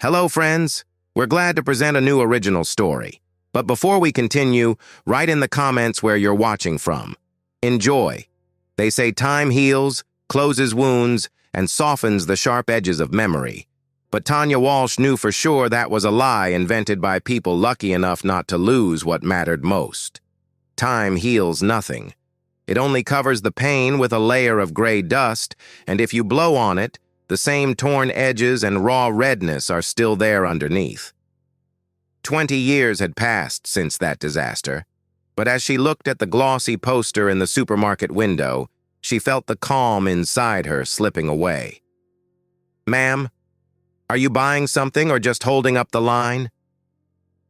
Hello, friends. We're glad to present a new original story. But before we continue, write in the comments where you're watching from. Enjoy. They say time heals, closes wounds, and softens the sharp edges of memory. But Tanya Walsh knew for sure that was a lie invented by people lucky enough not to lose what mattered most. Time heals nothing. It only covers the pain with a layer of gray dust, and if you blow on it, the same torn edges and raw redness are still there underneath. 20 years had passed since that disaster, but as she looked at the glossy poster in the supermarket window, she felt the calm inside her slipping away. "Ma'am, are you buying something or just holding up the line?"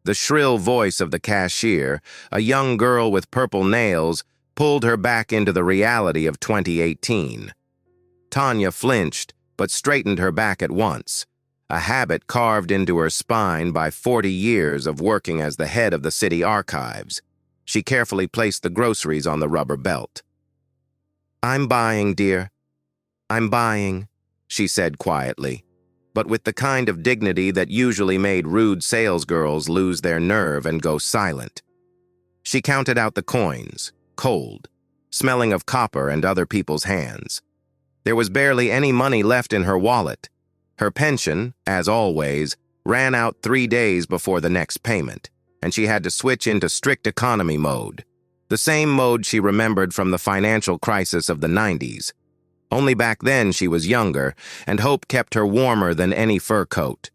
The shrill voice of the cashier, a young girl with purple nails, pulled her back into the reality of 2018. Tanya flinched, but straightened her back at once, a habit carved into her spine by 40 years of working as the head of the city archives. She carefully placed the groceries on the rubber belt. "I'm buying, dear. I'm buying," she said quietly, but with the kind of dignity that usually made rude salesgirls lose their nerve and go silent. She counted out the coins, cold, smelling of copper and other people's hands. There was barely any money left in her wallet. Her pension, as always, ran out 3 days before the next payment, and she had to switch into strict economy mode, the same mode she remembered from the financial crisis of the 90s. Only back then she was younger, and hope kept her warmer than any fur coat.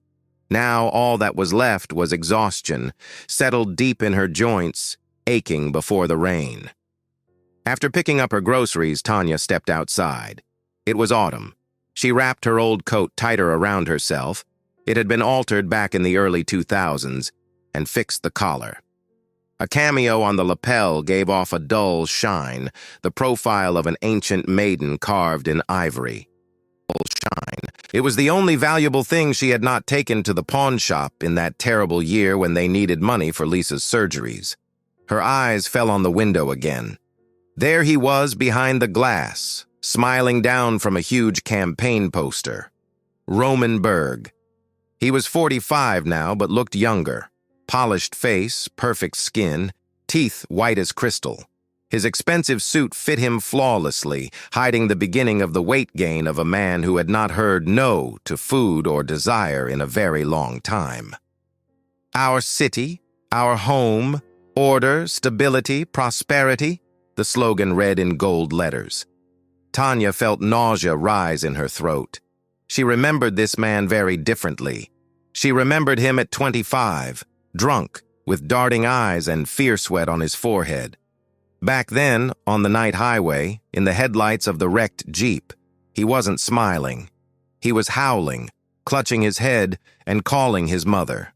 Now all that was left was exhaustion, settled deep in her joints, aching before the rain. After picking up her groceries, Tanya stepped outside. It was autumn. She wrapped her old coat tighter around herself. It had been altered back in the early 2000s, and fixed the collar. A cameo on the lapel gave off a dull shine, the profile of an ancient maiden carved in ivory. It was the only valuable thing she had not taken to the pawn shop in that terrible year when they needed money for Lisa's surgeries. Her eyes fell on the window again. There he was behind the glass, smiling down from a huge campaign poster. Roman Berg. He was 45 now, but looked younger. Polished face, perfect skin, teeth white as crystal. His expensive suit fit him flawlessly, hiding the beginning of the weight gain of a man who had not heard no to food or desire in a very long time. "Our city, our home, order, stability, prosperity," the slogan read in gold letters. Tanya felt nausea rise in her throat. She remembered this man very differently. She remembered him at 25, drunk, with darting eyes and fear sweat on his forehead. Back then, on the night highway, in the headlights of the wrecked Jeep, he wasn't smiling. He was howling, clutching his head and calling his mother.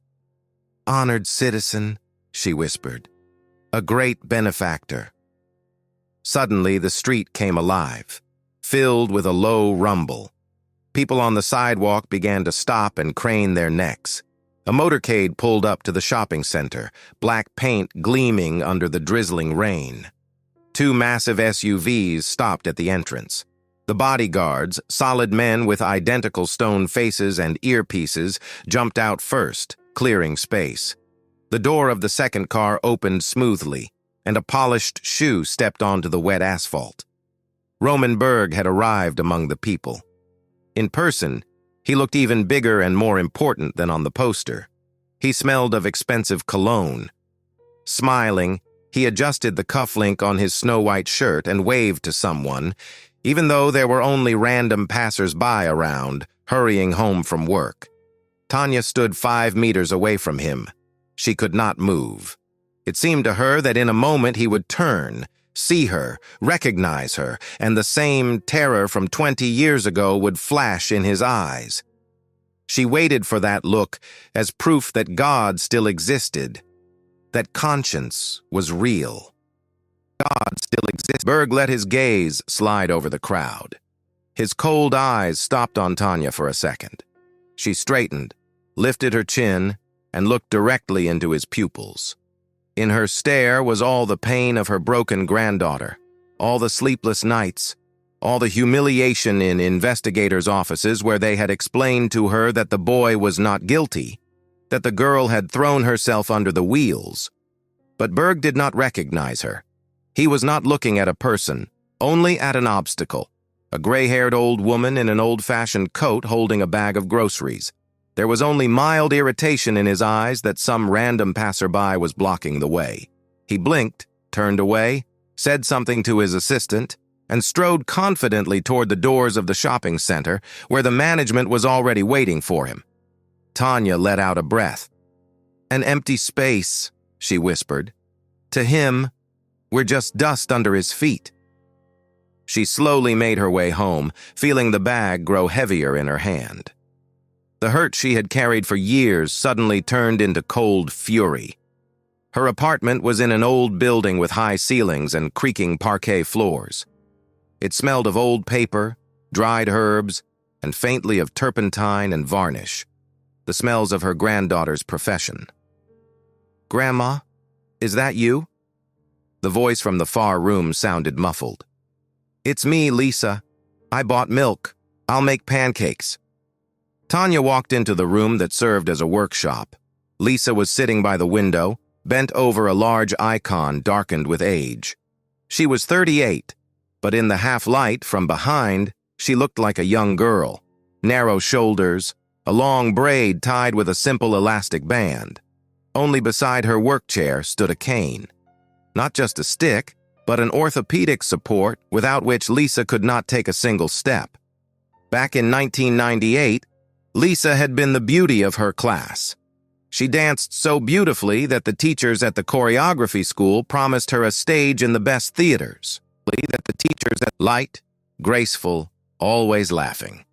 "Honored citizen," she whispered. "A great benefactor." Suddenly, the street came alive, filled with a low rumble. People on the sidewalk began to stop and crane their necks. A motorcade pulled up to the shopping center, black paint gleaming under the drizzling rain. 2 massive SUVs stopped at the entrance. The bodyguards, solid men with identical stone faces and earpieces, jumped out first, clearing space. The door of the second car opened smoothly, and a polished shoe stepped onto the wet asphalt. Roman Berg had arrived among the people. In person, he looked even bigger and more important than on the poster. He smelled of expensive cologne. Smiling, he adjusted the cufflink on his snow-white shirt and waved to someone, even though there were only random passers-by around, hurrying home from work. Tanya stood 5 meters away from him. She could not move. It seemed to her that in a moment he would turn, see her, recognize her, and the same terror from 20 years ago would flash in his eyes. She waited for that look as proof that God still existed, that conscience was real. God still exists. Berg let his gaze slide over the crowd. His cold eyes stopped on Tanya for a second. She straightened, lifted her chin, and looked directly into his pupils. In her stare was all the pain of her broken granddaughter, all the sleepless nights, All the humiliation in investigators' offices where they had explained to her that the boy was not guilty, that the girl had thrown herself under the wheels. But Berg did not recognize her. He was not looking at a person, only at an obstacle, a gray-haired old woman in an old-fashioned coat holding a bag of groceries. There was only mild irritation in his eyes that some random passerby was blocking the way. He blinked, turned away, said something to his assistant, and strode confidently toward the doors of the shopping center, where the management was already waiting for him. Tanya let out a breath. "An empty space," she whispered. "To him, we're just dust under his feet." She slowly made her way home, feeling the bag grow heavier in her hand. The hurt she had carried for years suddenly turned into cold fury. Her apartment was in an old building with high ceilings and creaking parquet floors. It smelled of old paper, dried herbs, and faintly of turpentine and varnish, the smells of her granddaughter's profession. "Grandma, is that you?" The voice from the far room sounded muffled. "It's me, Lisa. I bought milk. I'll make pancakes." Tanya walked into the room that served as a workshop. Lisa was sitting by the window, bent over a large icon darkened with age. She was 38, but in the half-light from behind, she looked like a young girl. Narrow shoulders, a long braid tied with a simple elastic band. Only beside her work chair stood a cane. Not just a stick, but an orthopedic support without which Lisa could not take a single step. Back in 1998, Lisa had been the beauty of her class. She danced so beautifully that the teachers at the choreography school promised her a stage in the best theaters. Light, graceful, always laughing.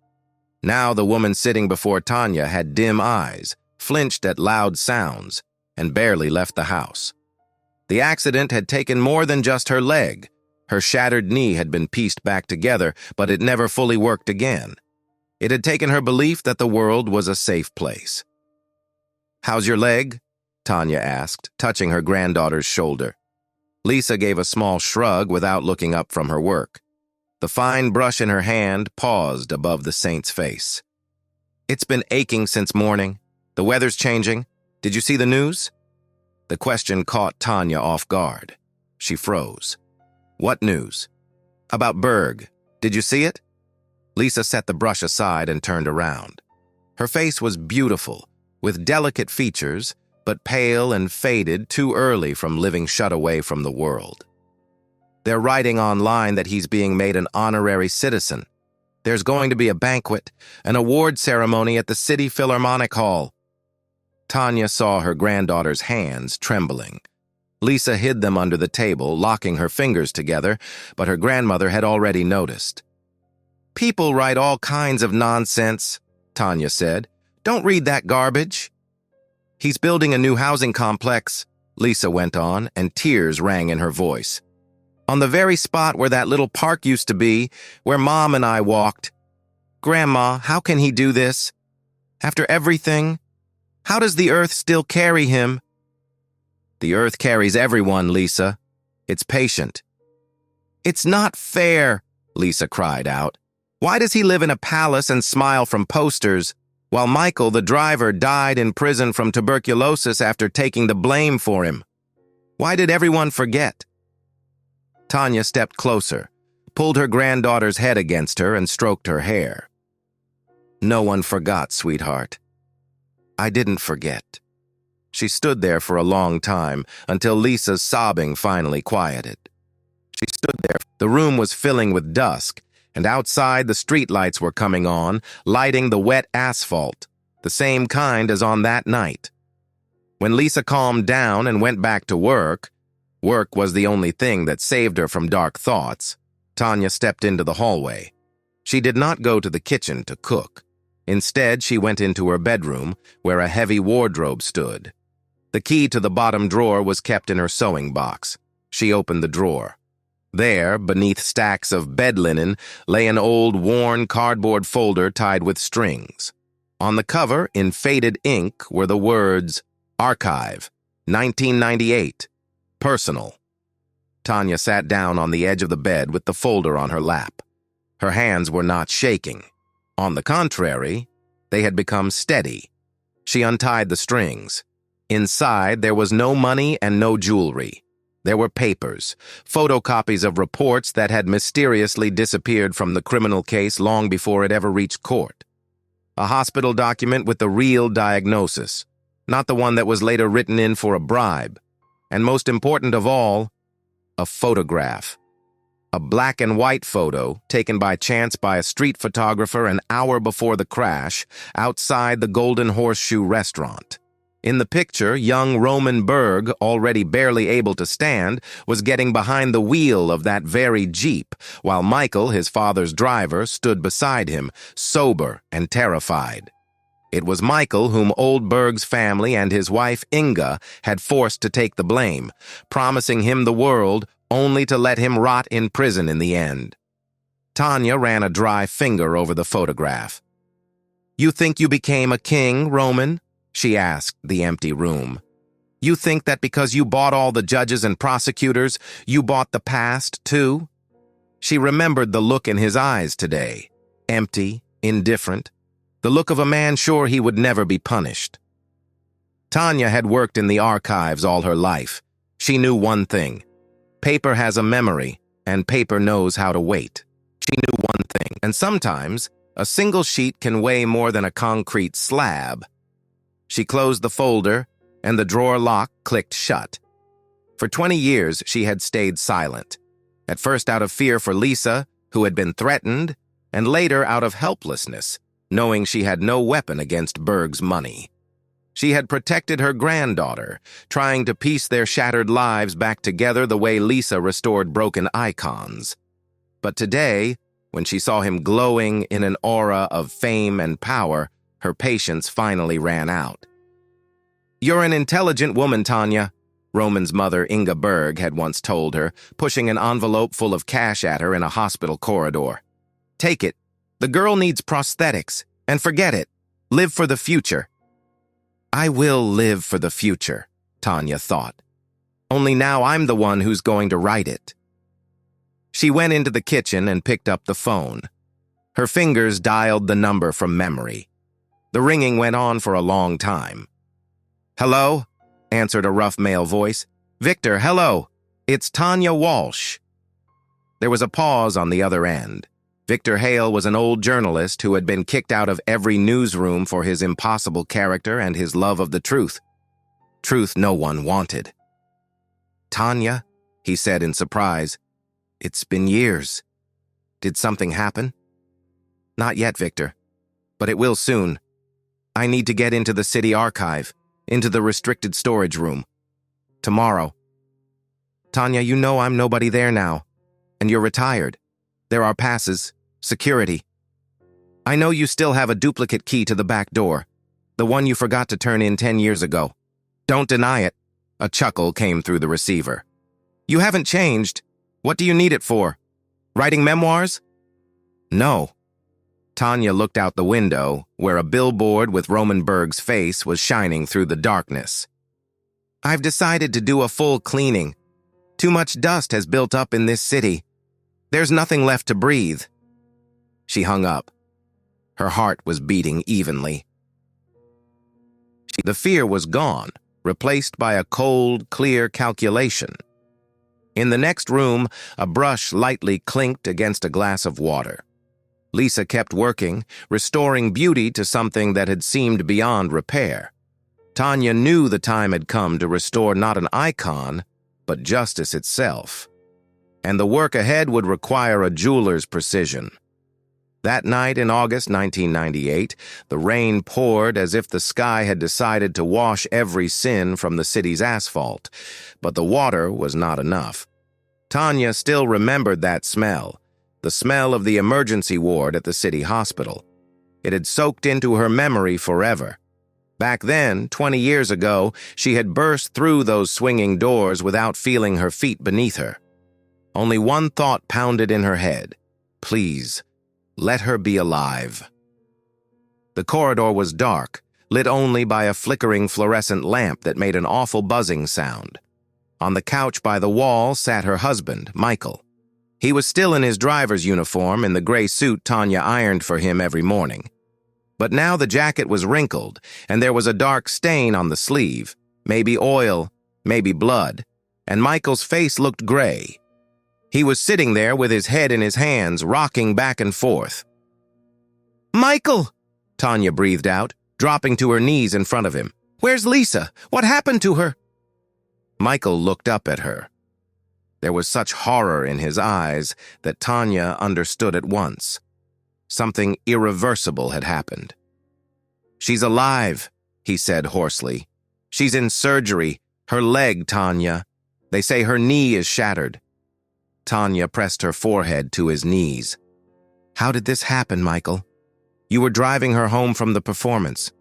Now the woman sitting before Tanya had dim eyes, flinched at loud sounds, and barely left the house. The accident had taken more than just her leg. Her shattered knee had been pieced back together, but it never fully worked again. It had taken her belief that the world was a safe place. "How's your leg?" Tanya asked, touching her granddaughter's shoulder. Lisa gave a small shrug without looking up from her work. The fine brush in her hand paused above the saint's face. "It's been aching since morning. The weather's changing. Did you see the news?" The question caught Tanya off guard. She froze. "What news?" "About Berg. Did you see it?" Lisa set the brush aside and turned around. Her face was beautiful, with delicate features, but pale and faded too early from living shut away from the world. "They're writing online that he's being made an honorary citizen. There's going to be a banquet, an award ceremony at the City Philharmonic Hall." Tanya saw her granddaughter's hands trembling. Lisa hid them under the table, locking her fingers together, but her grandmother had already noticed. "People write all kinds of nonsense," Tanya said. "Don't read that garbage." "He's building a new housing complex," Lisa went on, and tears rang in her voice. "On the very spot where that little park used to be, where Mom and I walked. Grandma, how can he do this? After everything? How does the earth still carry him?" "The earth carries everyone, Lisa. It's patient." "It's not fair," Lisa cried out. "Why does he live in a palace and smile from posters, while Michael, the driver, died in prison from tuberculosis after taking the blame for him? Why did everyone forget?" Tanya stepped closer, pulled her granddaughter's head against her, and stroked her hair. "No one forgot, sweetheart. I didn't forget." She stood there for a long time, until Lisa's sobbing finally quieted. She stood there. The room was filling with dusk, and outside the streetlights were coming on, lighting the wet asphalt, the same kind as on that night. When Lisa calmed down and went back to work was the only thing that saved her from dark thoughts. Tanya stepped into the hallway. She did not go to the kitchen to cook. Instead, she went into her bedroom, where a heavy wardrobe stood. The key to the bottom drawer was kept in her sewing box. She opened the drawer. There, beneath stacks of bed linen, lay an old, worn cardboard folder tied with strings. On the cover, in faded ink, were the words, "Archive, 1998, Personal." Tanya sat down on the edge of the bed with the folder on her lap. Her hands were not shaking. On the contrary, they had become steady. She untied the strings. Inside, there was no money and no jewelry. There were papers, photocopies of reports that had mysteriously disappeared from the criminal case long before it ever reached court. A hospital document with the real diagnosis, not the one that was later written in for a bribe. And most important of all, a photograph. A black and white photo taken by chance by a street photographer an hour before the crash outside the Golden Horseshoe restaurant. In the picture, young Roman Berg, already barely able to stand, was getting behind the wheel of that very Jeep, while Michael, his father's driver, stood beside him, sober and terrified. It was Michael whom old Berg's family and his wife Inga had forced to take the blame, promising him the world only to let him rot in prison in the end. Tanya ran a dry finger over the photograph. "You think you became a king, Roman?" she asked the empty room. "You think that because you bought all the judges and prosecutors, you bought the past, too?" She remembered the look in his eyes today, empty, indifferent, the look of a man sure he would never be punished. Tanya had worked in the archives all her life. She knew one thing. Paper has a memory, and paper knows how to wait. She knew one thing, and sometimes a single sheet can weigh more than a concrete slab. She closed the folder, and the drawer lock clicked shut. For 20 years, she had stayed silent, at first out of fear for Lisa, who had been threatened, and later out of helplessness, knowing she had no weapon against Berg's money. She had protected her granddaughter, trying to piece their shattered lives back together the way Lisa restored broken icons. But today, when she saw him glowing in an aura of fame and power, her patience finally ran out. "You're an intelligent woman, Tanya," Roman's mother, Inga Berg, had once told her, pushing an envelope full of cash at her in a hospital corridor. "Take it. The girl needs prosthetics, and forget it. Live for the future." "I will live for the future," Tanya thought. "Only now I'm the one who's going to write it." She went into the kitchen and picked up the phone. Her fingers dialed the number from memory. The ringing went on for a long time. "Hello?" answered a rough male voice. "Victor, hello. It's Tanya Walsh." There was a pause on the other end. Victor Hale was an old journalist who had been kicked out of every newsroom for his impossible character and his love of the truth. Truth no one wanted. "Tanya," he said in surprise, "it's been years. Did something happen?" "Not yet, Victor, but it will soon. I need to get into the city archive, into the restricted storage room. Tomorrow. Tanya, you know I'm nobody there now, and you're retired. There are passes, security. I know you still have a duplicate key to the back door, the one you forgot to turn in 10 years ago. Don't deny it." A chuckle came through the receiver. "You haven't changed. What do you need it for? Writing memoirs?" "No." Tanya looked out the window, where a billboard with Roman Berg's face was shining through the darkness. "I've decided to do a full cleaning. Too much dust has built up in this city. There's nothing left to breathe." She hung up. Her heart was beating evenly. The fear was gone, replaced by a cold, clear calculation. In the next room, a brush lightly clinked against a glass of water. Lisa kept working, restoring beauty to something that had seemed beyond repair. Tanya knew the time had come to restore not an icon, but justice itself. And the work ahead would require a jeweler's precision. That night in August 1998, the rain poured as if the sky had decided to wash every sin from the city's asphalt, but the water was not enough. Tanya still remembered that smell, the smell of the emergency ward at the city hospital. It had soaked into her memory forever. Back then, 20 years ago, she had burst through those swinging doors without feeling her feet beneath her. Only one thought pounded in her head. Please, let her be alive. The corridor was dark, lit only by a flickering fluorescent lamp that made an awful buzzing sound. On the couch by the wall sat her husband, Michael. He was still in his driver's uniform in the gray suit Tanya ironed for him every morning. But now the jacket was wrinkled, and there was a dark stain on the sleeve, maybe oil, maybe blood, and Michael's face looked gray. He was sitting there with his head in his hands, rocking back and forth. "Michael!" Tanya breathed out, dropping to her knees in front of him. "Where's Lisa? What happened to her?" Michael looked up at her. There was such horror in his eyes that Tanya understood at once. Something irreversible had happened. "She's alive," he said hoarsely. "She's in surgery. Her leg, Tanya. They say her knee is shattered." Tanya pressed her forehead to his knees. "How did this happen, Michael? You were driving her home from the performance.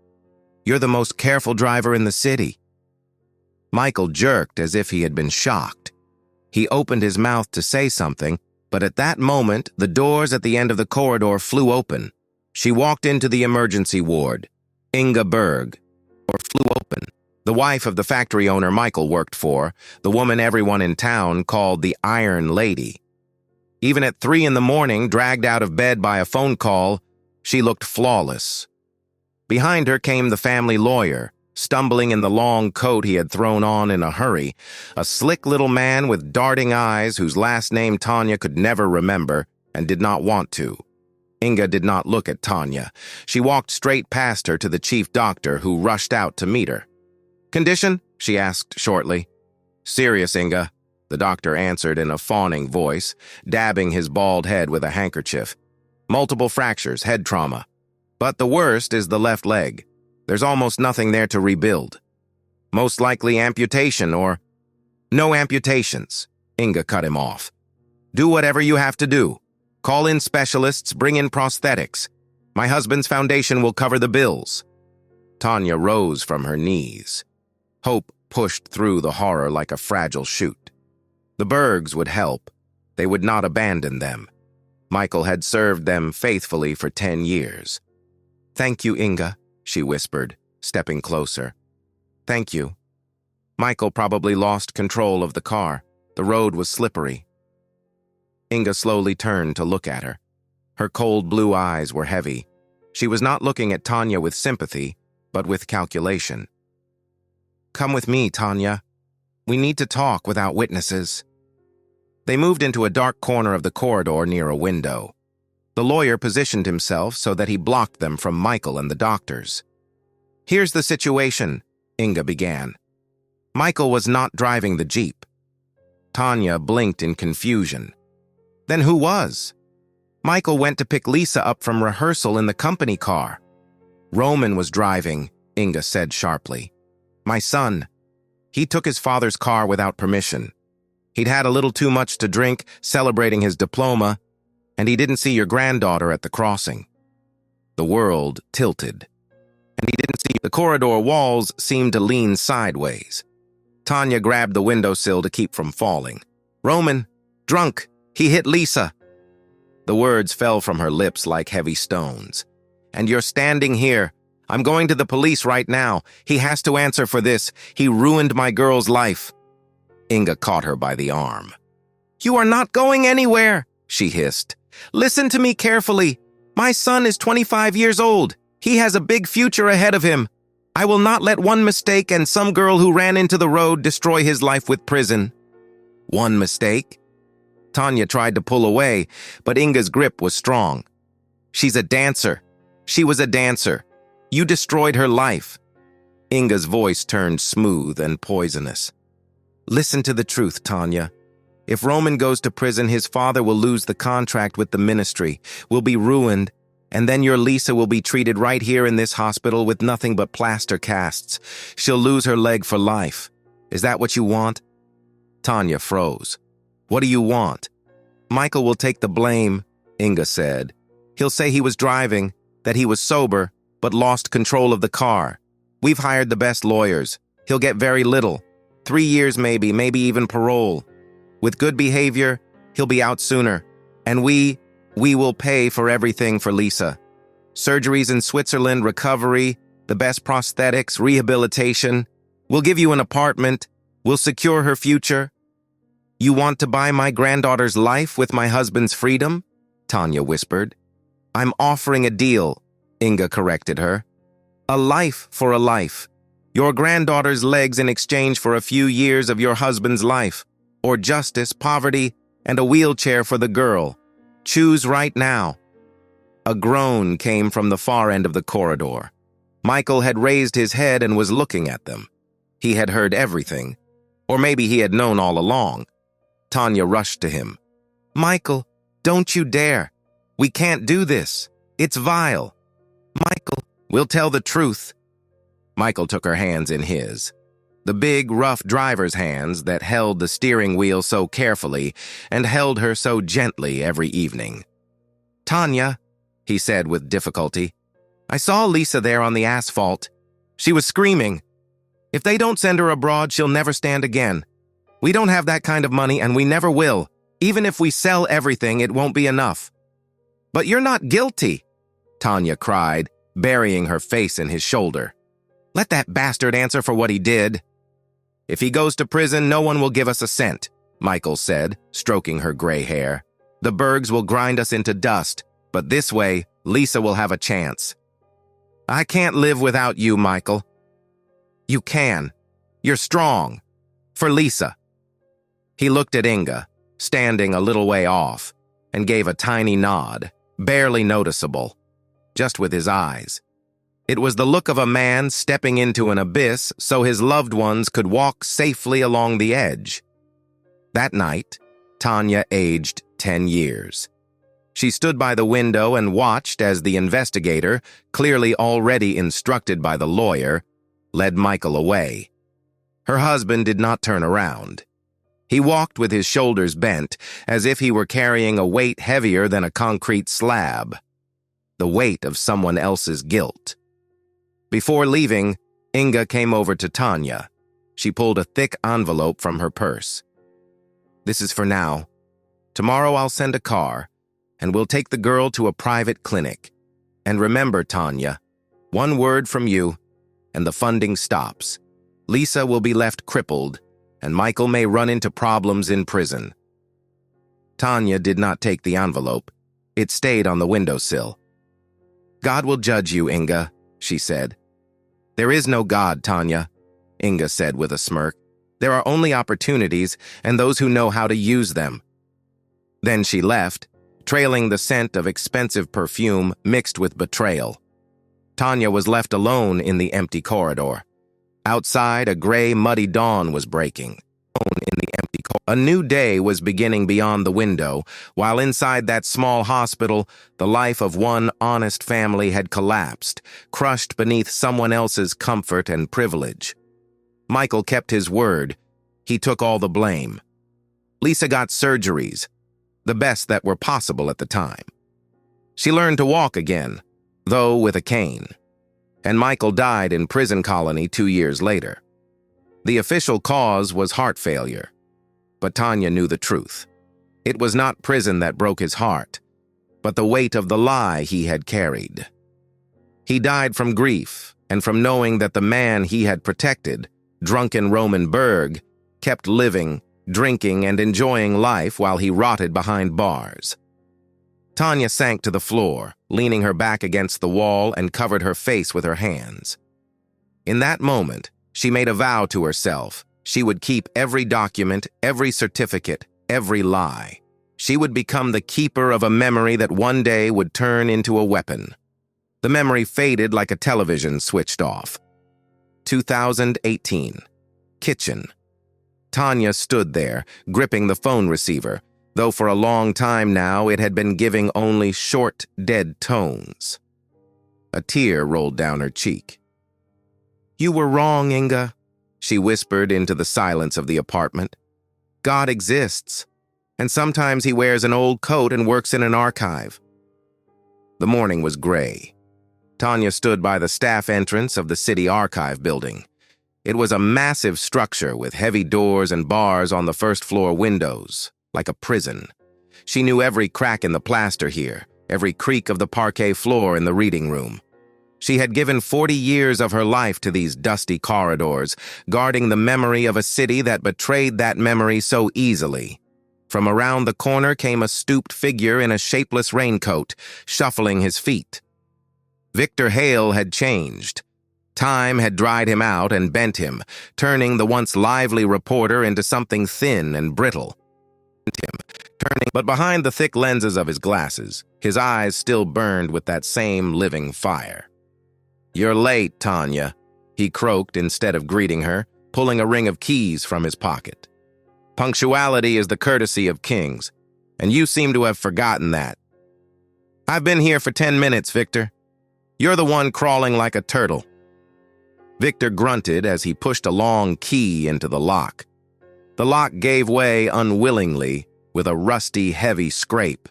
You're the most careful driver in the city." Michael jerked as if he had been shocked. He opened his mouth to say something, but at that moment, the doors at the end of the corridor flew open. She walked into the emergency ward. Inga Berg, or flew open, the wife of the factory owner Michael worked for, the woman everyone in town called the Iron Lady. Even at 3 in the morning, dragged out of bed by a phone call, she looked flawless. Behind her came the family lawyer, stumbling in the long coat he had thrown on in a hurry, a slick little man with darting eyes whose last name Tanya could never remember and did not want to. Inga did not look at Tanya. She walked straight past her to the chief doctor, who rushed out to meet her. "Condition?" she asked shortly. "Serious, Inga," the doctor answered in a fawning voice, dabbing his bald head with a handkerchief. "Multiple fractures, head trauma. But the worst is the left leg. There's almost nothing there to rebuild. Most likely amputation or—" "No amputations," Inga cut him off. "Do whatever you have to do. Call in specialists, bring in prosthetics. My husband's foundation will cover the bills." Tanya rose from her knees. Hope pushed through the horror like a fragile shoot. The Bergs would help. They would not abandon them. Michael had served them faithfully for 10 years. "Thank you, Inga," she whispered, stepping closer. "Thank you." Michael probably lost control of the car. The road was slippery. Inga slowly turned to look at her. Her cold blue eyes were heavy. She was not looking at Tanya with sympathy, but with calculation. "Come with me, Tanya. We need to talk without witnesses." They moved into a dark corner of the corridor near a window. The lawyer positioned himself so that he blocked them from Michael and the doctors. "Here's the situation," Inga began. Michael was not driving the Jeep. Tanya blinked in confusion. Then who was? Michael went to pick Lisa up from rehearsal in the company car. "Roman was driving," Inga said sharply. "My son. He took his father's car without permission. He'd had a little too much to drink, celebrating his diploma, and he didn't see your granddaughter at the crossing." The world tilted, and he didn't see the corridor walls seemed to lean sideways. Tanya grabbed the windowsill to keep from falling. "Roman, drunk, he hit Lisa." The words fell from her lips like heavy stones. "And you're standing here. I'm going to the police right now. He has to answer for this. He ruined my girl's life." Inga caught her by the arm. "You are not going anywhere," she hissed. "Listen to me carefully. My son is 25 years old. He has a big future ahead of him. I will not let one mistake and some girl who ran into the road destroy his life with prison." "One mistake?" Tanya tried to pull away, but Inga's grip was strong. "She's a dancer. She was a dancer. You destroyed her life." Inga's voice turned smooth and poisonous. "Listen to the truth, Tanya. If Roman goes to prison, his father will lose the contract with the ministry, will be ruined, and then your Lisa will be treated right here in this hospital with nothing but plaster casts. She'll lose her leg for life. Is that what you want?" Tanya froze. "What do you want?" "Michael will take the blame," Inga said. "He'll say he was driving, that he was sober, but lost control of the car. We've hired the best lawyers. He'll get very little. 3 years maybe even parole. With good behavior, he'll be out sooner. And we will pay for everything for Lisa. Surgeries in Switzerland, recovery, the best prosthetics, rehabilitation. We'll give you an apartment. We'll secure her future." You want to buy my granddaughter's life with my husband's freedom? Tanya whispered. I'm offering a deal, Inga corrected her. A life for a life. Your granddaughter's legs in exchange for a few years of your husband's life. Or justice, poverty, and a wheelchair for the girl. Choose right now. A groan came from the far end of the corridor. Michael had raised his head and was looking at them. He had heard everything. Or maybe he had known all along. Tanya rushed to him. Michael, don't you dare. We can't do this. It's vile. Michael, we'll tell the truth. Michael took her hands in his. The big, rough driver's hands that held the steering wheel so carefully and held her so gently every evening. Tanya, he said with difficulty, I saw Lisa there on the asphalt. She was screaming. If they don't send her abroad, she'll never stand again. We don't have that kind of money, and we never will. Even if we sell everything, it won't be enough. But you're not guilty, Tanya cried, burying her face in his shoulder. Let that bastard answer for what he did. If he goes to prison, no one will give us a cent, Michael said, stroking her gray hair. The Bergs will grind us into dust, but this way, Lisa will have a chance. I can't live without you, Michael. You can. You're strong. For Lisa. He looked at Inga, standing a little way off, and gave a tiny nod, barely noticeable, just with his eyes. It was the look of a man stepping into an abyss so his loved ones could walk safely along the edge. That night, Tanya aged 10 years. She stood by the window and watched as the investigator, clearly already instructed by the lawyer, led Michael away. Her husband did not turn around. He walked with his shoulders bent, as if he were carrying a weight heavier than a concrete slab. The weight of someone else's guilt. Before leaving, Inga came over to Tanya. She pulled a thick envelope from her purse. This is for now. Tomorrow I'll send a car, and we'll take the girl to a private clinic. And remember, Tanya, one word from you, and the funding stops. Lisa will be left crippled, and Michael may run into problems in prison. Tanya did not take the envelope. It stayed on the windowsill. God will judge you, Inga, she said. There is no God, Tanya, Inga said with a smirk. There are only opportunities and those who know how to use them. Then she left, trailing the scent of expensive perfume mixed with betrayal. Tanya was left alone in the empty corridor. Outside, a gray, muddy dawn was breaking. A new day was beginning beyond the window, while inside that small hospital, the life of one honest family had collapsed, crushed beneath someone else's comfort and privilege. Michael kept his word. He took all the blame. Lisa got surgeries, the best that were possible at the time. She learned to walk again, though with a cane. And Michael died in prison colony 2 years later. The official cause was heart failure. But Tanya knew the truth. It was not prison that broke his heart, but the weight of the lie he had carried. He died from grief and from knowing that the man he had protected, drunken Roman Berg, kept living, drinking, and enjoying life while he rotted behind bars. Tanya sank to the floor, leaning her back against the wall and covered her face with her hands. In that moment, she made a vow to herself. She would keep every document, every certificate, every lie. She would become the keeper of a memory that one day would turn into a weapon. The memory faded like a television switched off. 2018. Kitchen. Tanya stood there, gripping the phone receiver, though for a long time now it had been giving only short, dead tones. A tear rolled down her cheek. You were wrong, Inga, she whispered into the silence of the apartment. God exists, and sometimes he wears an old coat and works in an archive. The morning was gray. Tanya stood by the staff entrance of the city archive building. It was a massive structure with heavy doors and bars on the first-floor windows, like a prison. She knew every crack in the plaster here, every creak of the parquet floor in the reading room. She had given 40 years of her life to these dusty corridors, guarding the memory of a city that betrayed that memory so easily. From around the corner came a stooped figure in a shapeless raincoat, shuffling his feet. Victor Hale had changed. Time had dried him out and bent him, turning the once lively reporter into something thin and brittle. But behind the thick lenses of his glasses, his eyes still burned with that same living fire. "You're late, Tanya," he croaked instead of greeting her, pulling a ring of keys from his pocket. "Punctuality is the courtesy of kings, and you seem to have forgotten that. I've been here for 10 minutes, Victor. You're the one crawling like a turtle." Victor grunted as he pushed a long key into the lock. The lock gave way unwillingly with a rusty, heavy scrape.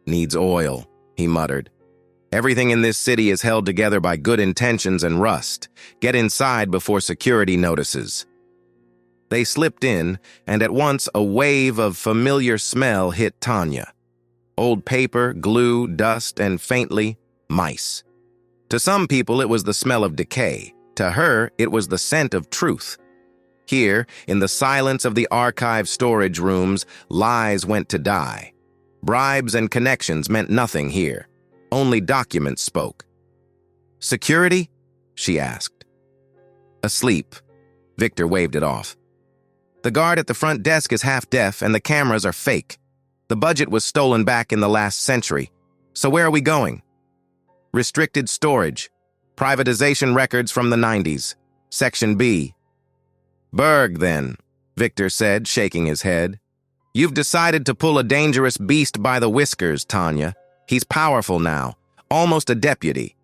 "Needs oil," he muttered. "Everything in this city is held together by good intentions and rust. Get inside before security notices." They slipped in, and at once a wave of familiar smell hit Tanya. Old paper, glue, dust, and faintly, mice. To some people, it was the smell of decay. To her, it was the scent of truth. Here, in the silence of the archive storage rooms, lies went to die. Bribes and connections meant nothing here. Only documents spoke. "Security?" she asked. "Asleep." Victor waved it off. "The guard at the front desk is half-deaf and the cameras are fake. The budget was stolen back in the last century. So where are we going?" "Restricted storage. Privatization records from the 90s. Section B." "Berg, then," Victor said, shaking his head. "You've decided to pull a dangerous beast by the whiskers, Tanya. He's powerful now, almost a deputy.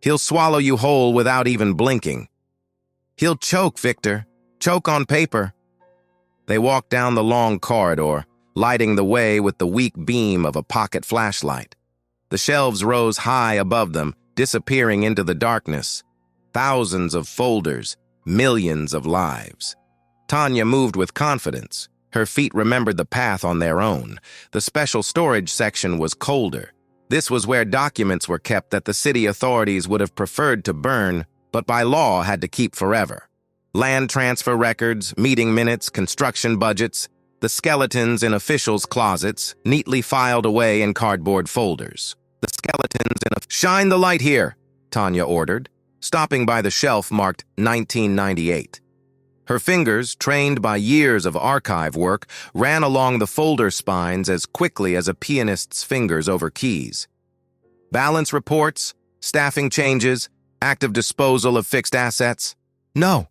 He'll swallow you whole without even blinking." "He'll choke, Victor. Choke on paper." They walked down the long corridor, lighting the way with the weak beam of a pocket flashlight. The shelves rose high above them, disappearing into the darkness. Thousands of folders, millions of lives. Tanya moved with confidence. Her feet remembered the path on their own. The special storage section was colder. This was where documents were kept that the city authorities would have preferred to burn, but by law had to keep forever. Land transfer records, meeting minutes, construction budgets, the skeletons in officials' closets, neatly filed away in cardboard folders. The skeletons in a... "Shine the light here," Tanya ordered, stopping by the shelf marked 1998. Her fingers, trained by years of archive work, ran along the folder spines as quickly as a pianist's fingers over keys. "Balance reports, staffing changes, active disposal of fixed assets." "No,"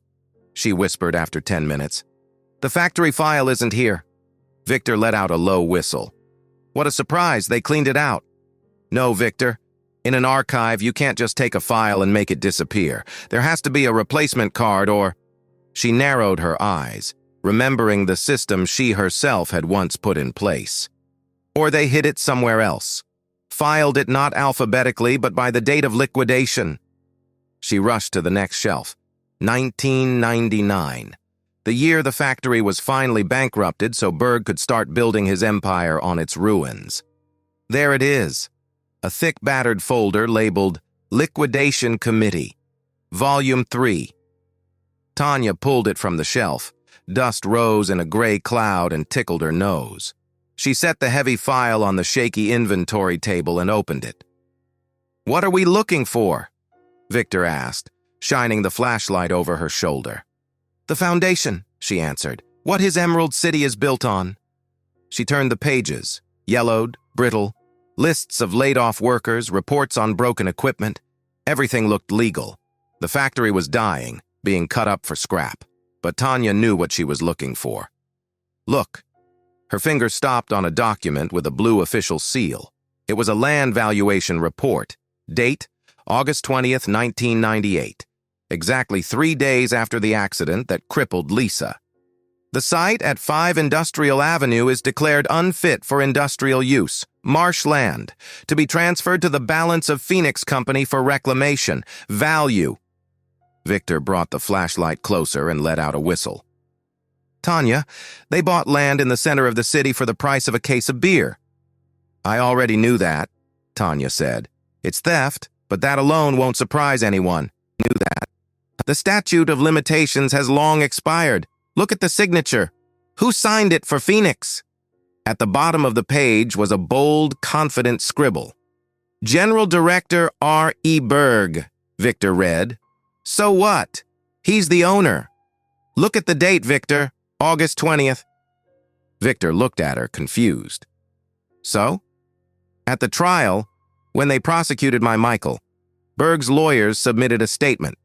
she whispered after 10 minutes. "The factory file isn't here." Victor let out a low whistle. "What a surprise, they cleaned it out." "No, Victor. In an archive, you can't just take a file and make it disappear. There has to be a replacement card or..." She narrowed her eyes, remembering the system she herself had once put in place. "Or they hid it somewhere else. Filed it not alphabetically, but by the date of liquidation." She rushed to the next shelf. 1999. The year the factory was finally bankrupted so Berg could start building his empire on its ruins. There it is. A thick battered folder labeled Liquidation Committee, Volume 3. Tanya pulled it from the shelf. Dust rose in a gray cloud and tickled her nose. She set the heavy file on the shaky inventory table and opened it. "What are we looking for?" Victor asked, shining the flashlight over her shoulder. "The foundation," she answered. "What his Emerald City is built on." She turned the pages, yellowed, brittle, lists of laid-off workers, reports on broken equipment. Everything looked legal. The factory was dying, being cut up for scrap, but Tanya knew what she was looking for. "Look." Her finger stopped on a document with a blue official seal. It was a land valuation report. Date, August 20th, 1998. Exactly 3 days after the accident that crippled Lisa. "The site at 5 Industrial Avenue is declared unfit for industrial use, marshland, to be transferred to the Balance of Phoenix Company for reclamation. Value." Victor brought the flashlight closer and let out a whistle. "Tanya, they bought land in the center of the city for the price of a case of beer." "I already knew that," Tanya said. "It's theft, But that alone won't surprise anyone. Knew that. The statute of limitations has long expired. Look at the signature. Who signed it for Phoenix? At the bottom of the page was a bold, confident scribble. General Director R.E. Berg, Victor read. So what? He's the owner. Look at the date, Victor. August 20th. Victor looked at her, confused. So? At the trial, when they prosecuted my Michael, Berg's lawyers submitted a statement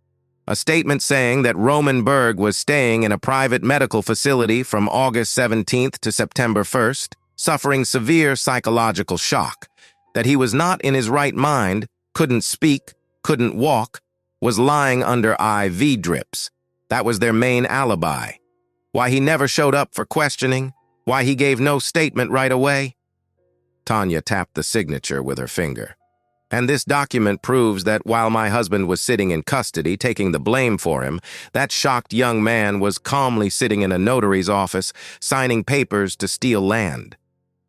saying that Roman Berg was staying in a private medical facility from August 17th to September 1st, suffering severe psychological shock, that he was not in his right mind, couldn't speak, couldn't walk, was lying under IV drips. That was their main alibi. Why he never showed up for questioning, why he gave no statement right away. Tanya tapped the signature with her finger. And this document proves that while my husband was sitting in custody, taking the blame for him, that shocked young man was calmly sitting in a notary's office, signing papers to steal land.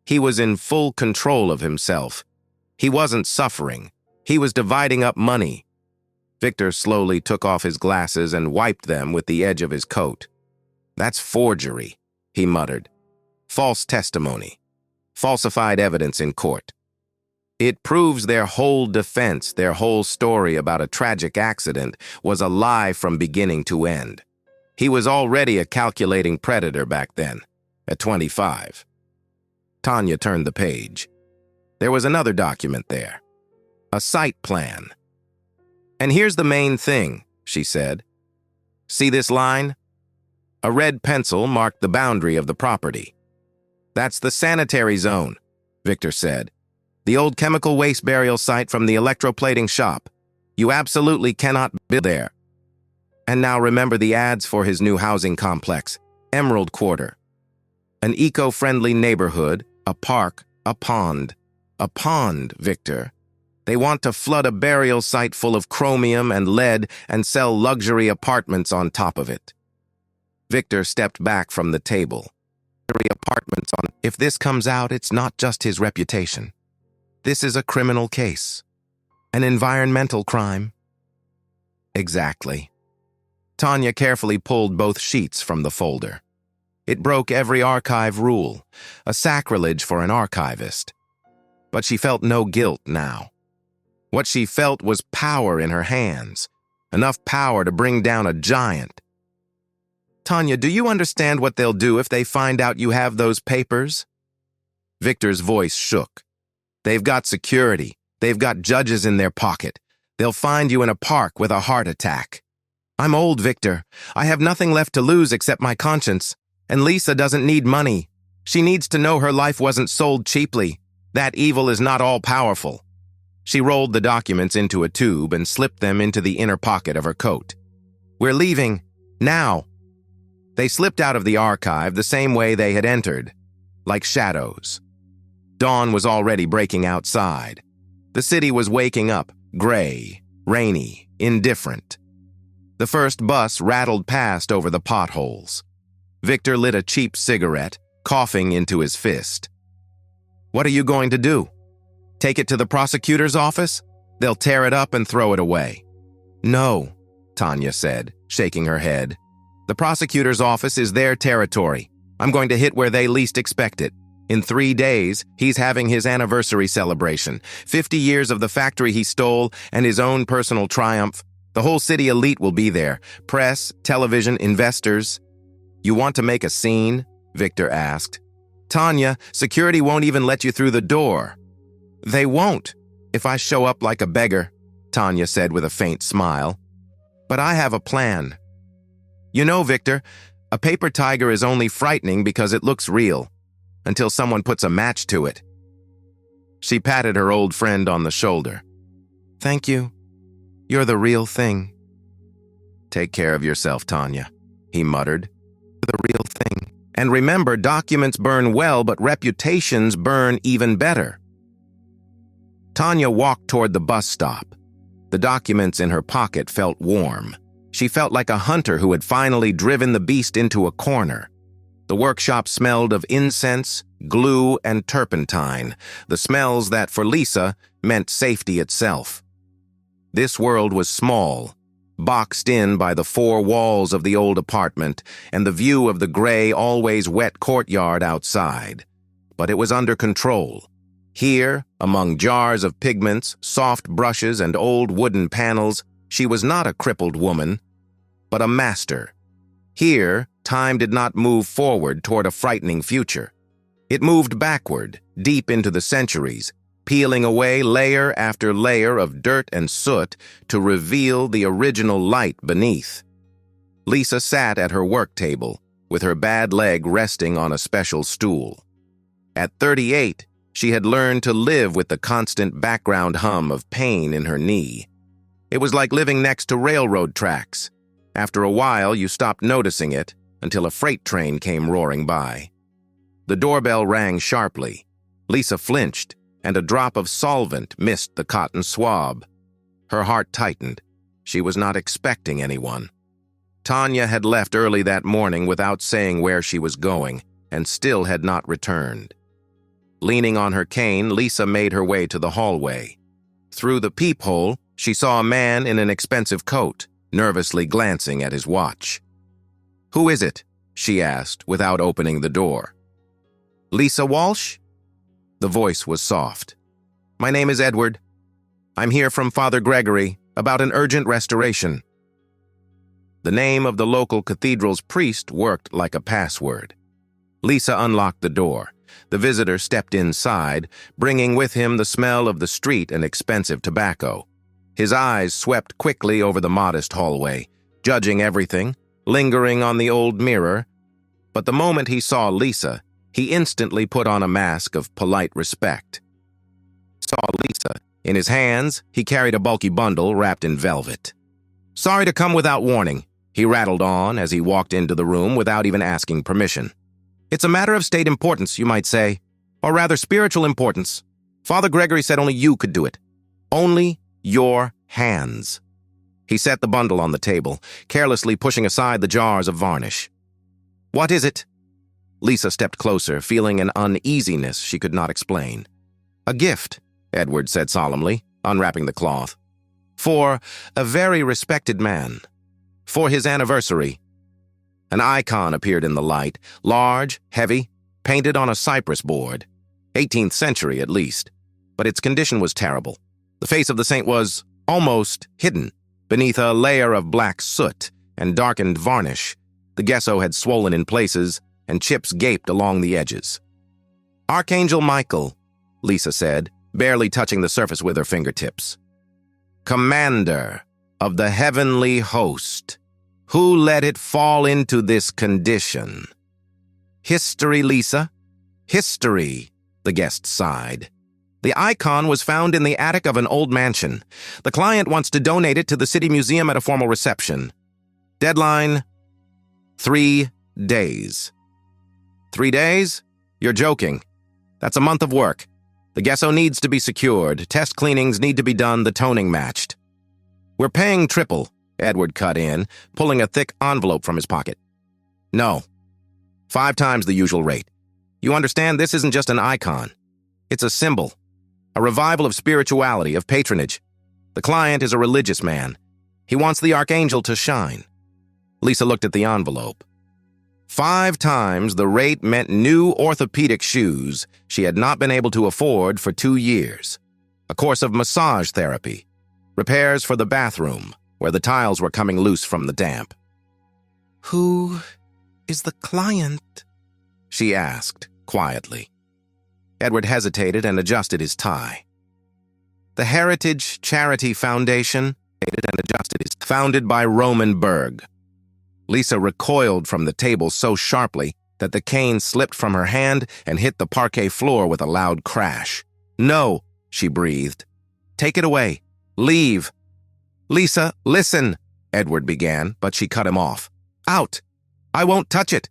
He was in full control of himself. He wasn't suffering. He was dividing up money. Victor slowly took off his glasses and wiped them with the edge of his coat. That's forgery, he muttered. False testimony. Falsified evidence in court. It proves their whole defense, their whole story about a tragic accident was a lie from beginning to end. He was already a calculating predator back then, at 25. Tanya turned the page. There was another document there. A site plan. And here's the main thing, she said. See this line? A red pencil marked the boundary of the property. That's the sanitary zone, Victor said. The old chemical waste burial site from the electroplating shop. You absolutely cannot build there. And now remember the ads for his new housing complex, Emerald Quarter. An eco-friendly neighborhood, a park, a pond. A pond, Victor. They want to flood a burial site full of chromium and lead and sell luxury apartments on top of it. Victor stepped back from the table. If this comes out, it's not just his reputation. This is a criminal case. An environmental crime. Exactly. Tanya carefully pulled both sheets from the folder. It broke every archive rule, a sacrilege for an archivist. But she felt no guilt now. What she felt was power in her hands, enough power to bring down a giant. Tanya, do you understand what they'll do if they find out you have those papers? Victor's voice shook. They've got security. They've got judges in their pocket. They'll find you in a park with a heart attack. I'm old, Victor. I have nothing left to lose except my conscience. And Lisa doesn't need money. She needs to know her life wasn't sold cheaply. That evil is not all-powerful. She rolled the documents into a tube and slipped them into the inner pocket of her coat. We're leaving. Now. They slipped out of the archive the same way they had entered, like shadows. Dawn was already breaking outside. The city was waking up, gray, rainy, indifferent. The first bus rattled past over the potholes. Victor lit a cheap cigarette, coughing into his fist. What are you going to do? Take it to the prosecutor's office? They'll tear it up and throw it away. No, Tanya said, shaking her head. The prosecutor's office is their territory. I'm going to hit where they least expect it. In 3 days, he's having his anniversary celebration. 50 years of the factory he stole and his own personal triumph. The whole city elite will be there. Press, television, investors. You want to make a scene? Victor asked. Tanya, security won't even let you through the door. They won't, if I show up like a beggar, Tanya said with a faint smile. But I have a plan. You know, Victor, a paper tiger is only frightening because it looks real, until someone puts a match to it. She patted her old friend on the shoulder. Thank you. You're the real thing. Take care of yourself, Tanya, he muttered. The real thing. And remember, documents burn well, but reputations burn even better. Tanya walked toward the bus stop. The documents in her pocket felt warm. She felt like a hunter who had finally driven the beast into a corner. The workshop smelled of incense, glue, and turpentine, the smells that, for Lisa, meant safety itself. This world was small, boxed in by the four walls of the old apartment and the view of the gray, always wet courtyard outside. But it was under control. Here, among jars of pigments, soft brushes, and old wooden panels, she was not a crippled woman, but a master. Here, time did not move forward toward a frightening future. It moved backward, deep into the centuries, peeling away layer after layer of dirt and soot to reveal the original light beneath. Lisa sat at her work table, with her bad leg resting on a special stool. At 38, she had learned to live with the constant background hum of pain in her knee. It was like living next to railroad tracks. After a while, you stopped noticing it until a freight train came roaring by. The doorbell rang sharply. Lisa flinched, and a drop of solvent missed the cotton swab. Her heart tightened. She was not expecting anyone. Tanya had left early that morning without saying where she was going, and still had not returned. Leaning on her cane, Lisa made her way to the hallway. Through the peephole, she saw a man in an expensive coat, nervously glancing at his watch. "Who is it?" she asked, without opening the door. "Lisa Walsh?" The voice was soft. "My name is Edward. I'm here from Father Gregory about an urgent restoration." The name of the local cathedral's priest worked like a password. Lisa unlocked the door. The visitor stepped inside, bringing with him the smell of the street and expensive tobacco. His eyes swept quickly over the modest hallway, judging everything, lingering on the old mirror. But the moment he saw Lisa, he instantly put on a mask of polite respect. Saw Lisa. In his hands, he carried a bulky bundle wrapped in velvet. "Sorry to come without warning," he rattled on as he walked into the room without even asking permission. "It's a matter of state importance, you might say, or rather spiritual importance. Father Gregory said only you could do it. Only your hands." He set the bundle on the table, carelessly pushing aside the jars of varnish. "What is it?" Lisa stepped closer, feeling an uneasiness she could not explain. "A gift," Edward said solemnly, unwrapping the cloth. "For a very respected man. For his anniversary." An icon appeared in the light, large, heavy, painted on a cypress board. 18th century, at least. But its condition was terrible. The face of the saint was almost hidden beneath a layer of black soot and darkened varnish. The gesso had swollen in places, and chips gaped along the edges. "Archangel Michael," Lisa said, barely touching the surface with her fingertips. "Commander of the heavenly host, who let it fall into this condition?" "History, Lisa. History," the guest sighed. "The icon was found in the attic of an old mansion. The client wants to donate it to the city museum at a formal reception. Deadline, 3 days. 3 days? You're joking. That's a month of work. The gesso needs to be secured. Test cleanings need to be done, the toning matched." "We're paying triple," Edward cut in, pulling a thick envelope from his pocket. "No. 5 times the usual rate. You understand, this isn't just an icon. It's a symbol. A revival of spirituality, of patronage. The client is a religious man. He wants the archangel to shine." Lisa looked at the envelope. 5 times the rate meant new orthopedic shoes she had not been able to afford for 2 years. A course of massage therapy. Repairs for the bathroom, where the tiles were coming loose from the damp. "Who is the client?" she asked, quietly. Edward hesitated and adjusted his tie. "The Heritage Charity Foundation," founded by Roman Berg. Lisa recoiled from the table so sharply that the cane slipped from her hand and hit the parquet floor with a loud crash. "No," she breathed. "Take it away. Leave." "Lisa, listen," Edward began, but she cut him off. "Out. I won't touch it.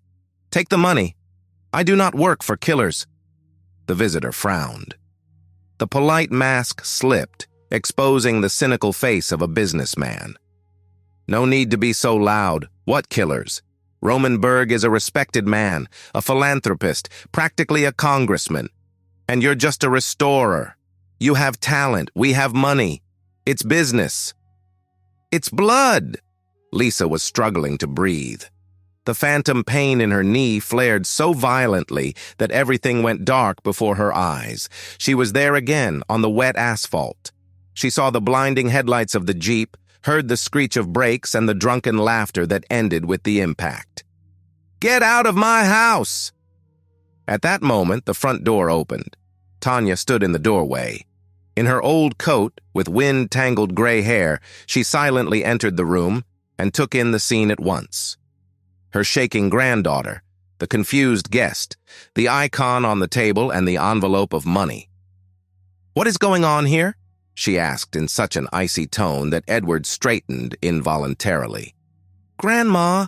Take the money. I do not work for killers." The visitor frowned. The polite mask slipped, exposing the cynical face of a businessman. "No need to be so loud. What killers? Roman Berg is a respected man, a philanthropist, practically a congressman. And you're just a restorer. You have talent. We have money. It's business. It's blood. Lisa was struggling to breathe. The phantom pain in her knee flared so violently that everything went dark before her eyes. She was there again, on the wet asphalt. She saw the blinding headlights of the Jeep, heard the screech of brakes and the drunken laughter that ended with the impact. "Get out of my house!" At that moment, the front door opened. Tanya stood in the doorway. In her old coat, with wind-tangled gray hair, she silently entered the room and took in the scene at once. Her shaking granddaughter, the confused guest, the icon on the table, and the envelope of money. "What is going on here?" she asked in such an icy tone that Edward straightened involuntarily. "Grandma,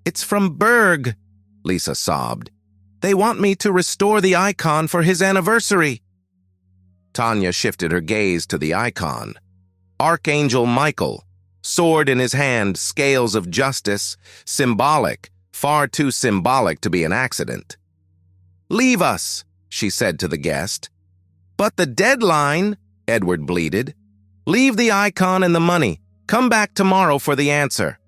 It's from Berg," Lisa sobbed. "They want me to restore the icon for his anniversary." Tanya shifted her gaze to the icon. Archangel Michael, sword in his hand, scales of justice, symbolic, far too symbolic to be an accident. "Leave us," she said to the guest. "But the deadline," Edward bleated. "Leave the icon and the money. Come back tomorrow for the answer."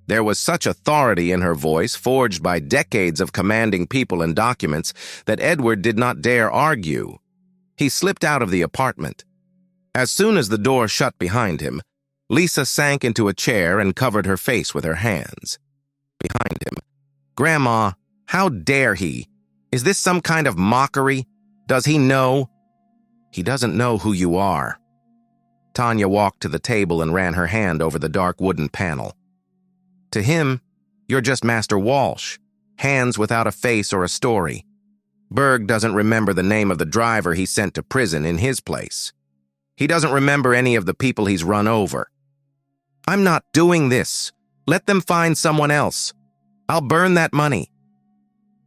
There was such authority in her voice, forged by decades of commanding people and documents, that Edward did not dare argue. He slipped out of the apartment. As soon as the door shut behind him, Lisa sank into a chair and covered her face with her hands. Behind him, "Grandma, how dare he? Is this some kind of mockery? Does he know?" "He doesn't know who you are." Tanya walked to the table and ran her hand over the dark wooden panel. "To him, you're just Master Walsh, hands without a face or a story. Berg doesn't remember the name of the driver he sent to prison in his place. He doesn't remember any of the people he's run over. I'm not doing this. Let them find someone else. I'll burn that money."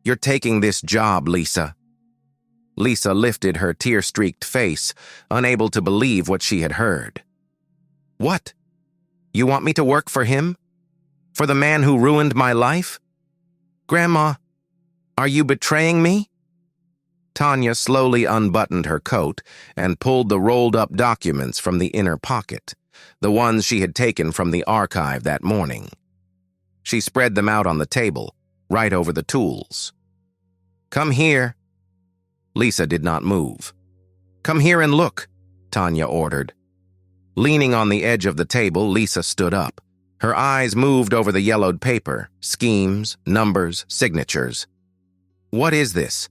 "You're taking this job, Lisa." Lisa lifted her tear-streaked face, unable to believe what she had heard. "What? You want me to work for him? For the man who ruined my life? Grandma, are you betraying me?" Tanya slowly unbuttoned her coat and pulled the rolled-up documents from the inner pocket, the ones she had taken from the archive that morning. She spread them out on the table, right over the tools. "Come here." Lisa did not move. "Come here and look," Tanya ordered. Leaning on the edge of the table, Lisa stood up. Her eyes moved over the yellowed paper, schemes, numbers, signatures. "What is this?"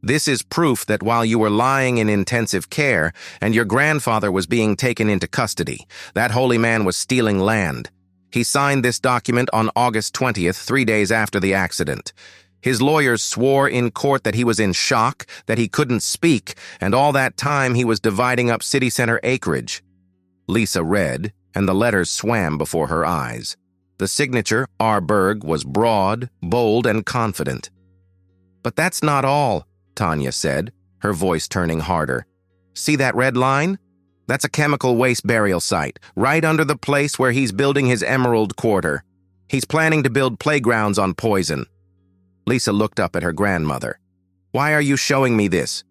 "This is proof that while you were lying in intensive care and your grandfather was being taken into custody, that holy man was stealing land. He signed this document on August 20th, 3 days after the accident. His lawyers swore in court that he was in shock, that he couldn't speak, and all that time he was dividing up city center acreage." Lisa read, and the letters swam before her eyes. The signature, R. Berg, was broad, bold, and confident. "But that's not all," Tanya said, her voice turning harder. "See that red line? That's a chemical waste burial site, right under the place where he's building his Emerald Quarter. He's planning to build playgrounds on poison." Lisa looked up at her grandmother. "Why are you showing me this?"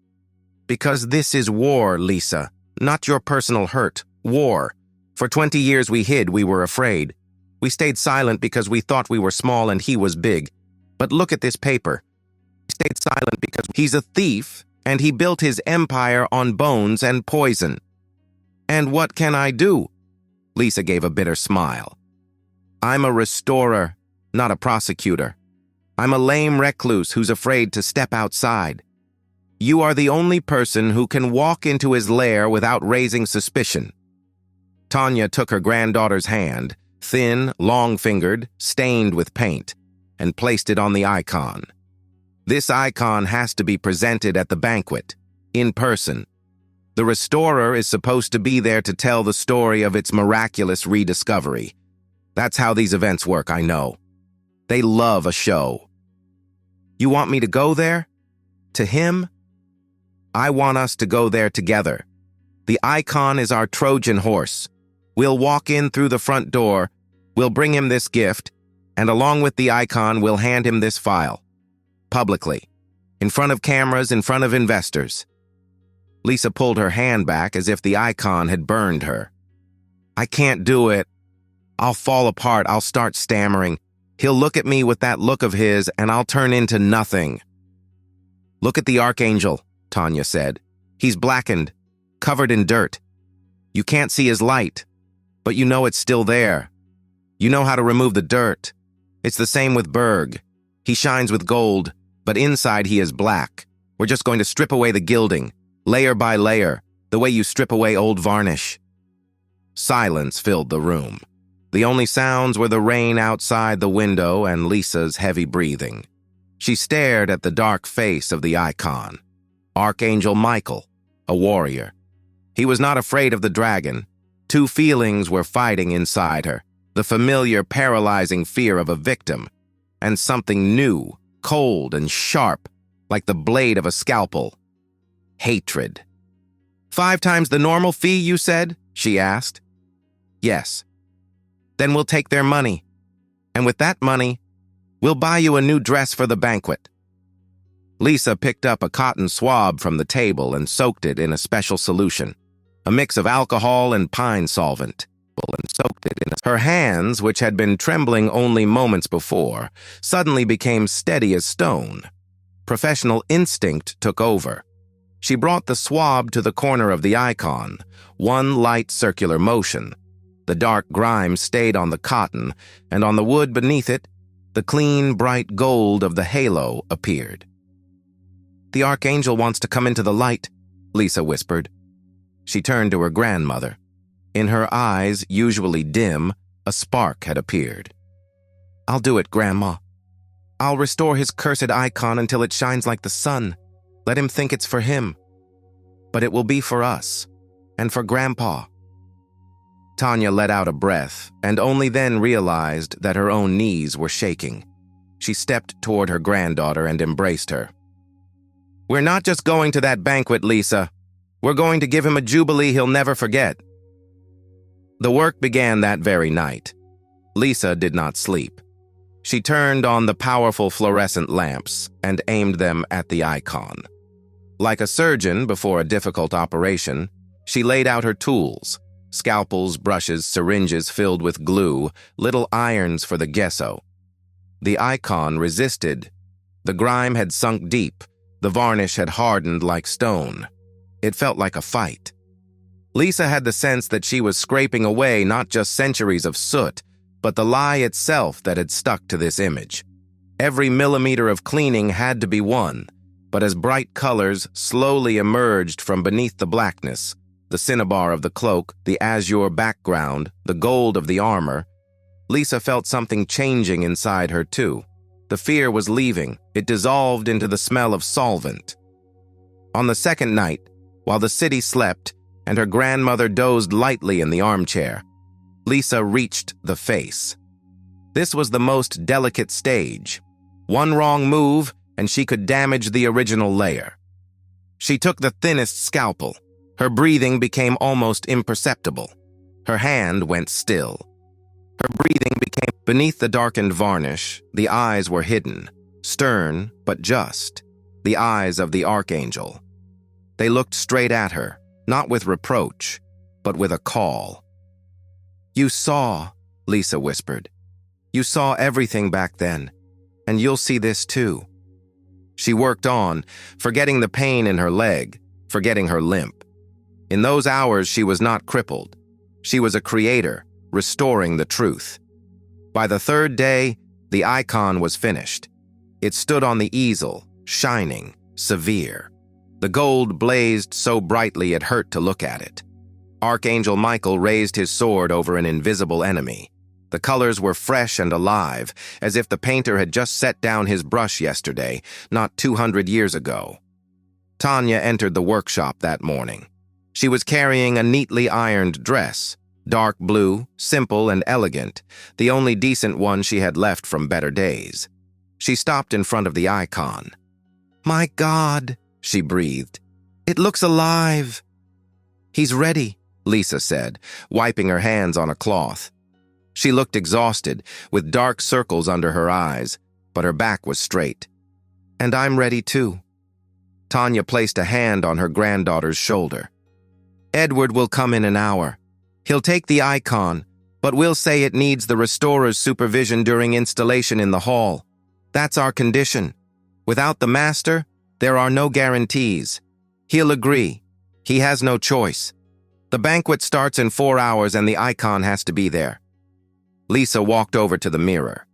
"Because this is war, Lisa, not your personal hurt. War. For 20 years we hid, we were afraid. We stayed silent because we thought we were small and he was big. But look at this paper. We stayed silent because he's a thief and he built his empire on bones and poison. And what can I do?" Lisa gave a bitter smile. "I'm a restorer, not a prosecutor. I'm a lame recluse who's afraid to step outside. You are the only person who can walk into his lair without raising suspicion." Tanya took her granddaughter's hand, thin, long-fingered, stained with paint, and placed it on the icon. "This icon has to be presented at the banquet, in person. The restorer is supposed to be there to tell the story of its miraculous rediscovery. That's how these events work, I know. They love a show." "You want me to go there? To him?" "I want us to go there together. The icon is our Trojan horse. We'll walk in through the front door, we'll bring him this gift, and along with the icon, we'll hand him this file. Publicly. In front of cameras, in front of investors." Lisa pulled her hand back as if the icon had burned her. I can't do it. I'll fall apart. I'll start stammering. He'll look at me with that look of his, and I'll turn into nothing. Look at the Archangel, Tanya said. He's blackened, covered in dirt. You can't see his light, but you know it's still there. You know how to remove the dirt. It's the same with Berg. He shines with gold, but inside he is black. We're just going to strip away the gilding, layer by layer, the way you strip away old varnish. Silence filled the room. The only sounds were the rain outside the window and Lisa's heavy breathing. She stared at the dark face of the icon. Archangel Michael, a warrior. He was not afraid of the dragon. Two feelings were fighting inside her, the familiar, paralyzing fear of a victim, and something new, cold and sharp, like the blade of a scalpel. Hatred. 5 times the normal fee, you said? She asked. Yes. Then we'll take their money. And with that money, we'll buy you a new dress for the banquet. Lisa picked up a cotton swab from the table and soaked it in a special solution, a mix of alcohol and pine solvent. Her hands, which had been trembling only moments before, suddenly became steady as stone. Professional instinct took over. She brought the swab to the corner of the icon, one light circular motion. The dark grime stayed on the cotton, and on the wood beneath it, the clean, bright gold of the halo appeared. The Archangel wants to come into the light, Lisa whispered. She turned to her grandmother. In her eyes, usually dim, a spark had appeared. I'll do it, Grandma. I'll restore his cursed icon until it shines like the sun. Let him think it's for him. But it will be for us, and for Grandpa. Tanya let out a breath, and only then realized that her own knees were shaking. She stepped toward her granddaughter and embraced her. We're not just going to that banquet, Lisa. We're going to give him a jubilee he'll never forget. The work began that very night. Lisa did not sleep. She turned on the powerful fluorescent lamps and aimed them at the icon. Like a surgeon before a difficult operation, she laid out her tools. Scalpels, brushes, syringes filled with glue, little irons for the gesso. The icon resisted. The grime had sunk deep. The varnish had hardened like stone. It felt like a fight. Lisa had the sense that she was scraping away not just centuries of soot, but the lie itself that had stuck to this image. Every millimeter of cleaning had to be won, but as bright colors slowly emerged from beneath the blackness, the cinnabar of the cloak, the azure background, the gold of the armor, Lisa felt something changing inside her too. The fear was leaving. It dissolved into the smell of solvent. On the second night, while the city slept and her grandmother dozed lightly in the armchair, Lisa reached the face. This was the most delicate stage. One wrong move, and she could damage the original layer. She took the thinnest scalpel. Her breathing became almost imperceptible. Her hand went still. Her breathing became beneath the darkened varnish. The eyes were hidden, stern but just, the eyes of the Archangel. They looked straight at her, not with reproach, but with a call. You saw, Lisa whispered. You saw everything back then, and you'll see this too. She worked on, forgetting the pain in her leg, forgetting her limp. In those hours, she was not crippled. She was a creator, restoring the truth. By the third day, the icon was finished. It stood on the easel, shining, severe. The gold blazed so brightly it hurt to look at it. Archangel Michael raised his sword over an invisible enemy. The colors were fresh and alive, as if the painter had just set down his brush yesterday, not 200 years ago. Tanya entered the workshop that morning. She was carrying a neatly ironed dress, dark blue, simple and elegant, the only decent one she had left from better days. She stopped in front of the icon. "My God," she breathed. "It looks alive." "He's ready," Lisa said, wiping her hands on a cloth. She looked exhausted, with dark circles under her eyes, but her back was straight. "And I'm ready too." Tanya placed a hand on her granddaughter's shoulder. Edward will come in an hour. He'll take the icon, but we'll say it needs the restorer's supervision during installation in the hall. That's our condition. Without the master, there are no guarantees. He'll agree. He has no choice. The banquet starts in 4 hours and the icon has to be there. Lisa walked over to the mirror.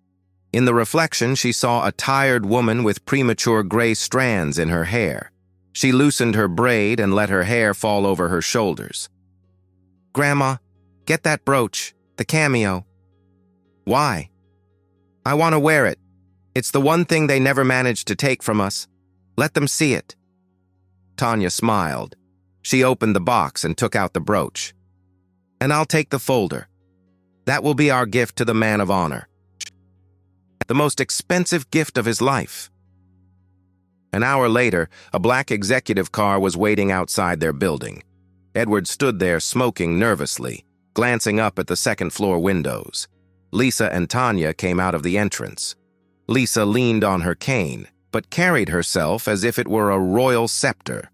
In the reflection, she saw a tired woman with premature gray strands in her hair. She loosened her braid and let her hair fall over her shoulders. Grandma, get that brooch, the cameo. Why? I want to wear it. It's the one thing they never managed to take from us. Let them see it. Tanya smiled. She opened the box and took out the brooch. And I'll take the folder. That will be our gift to the man of honor. The most expensive gift of his life. An hour later, a black executive car was waiting outside their building. Edward stood there smoking nervously, glancing up at the second-floor windows. Lisa and Tanya came out of the entrance. Lisa leaned on her cane, but carried herself as if it were a royal scepter.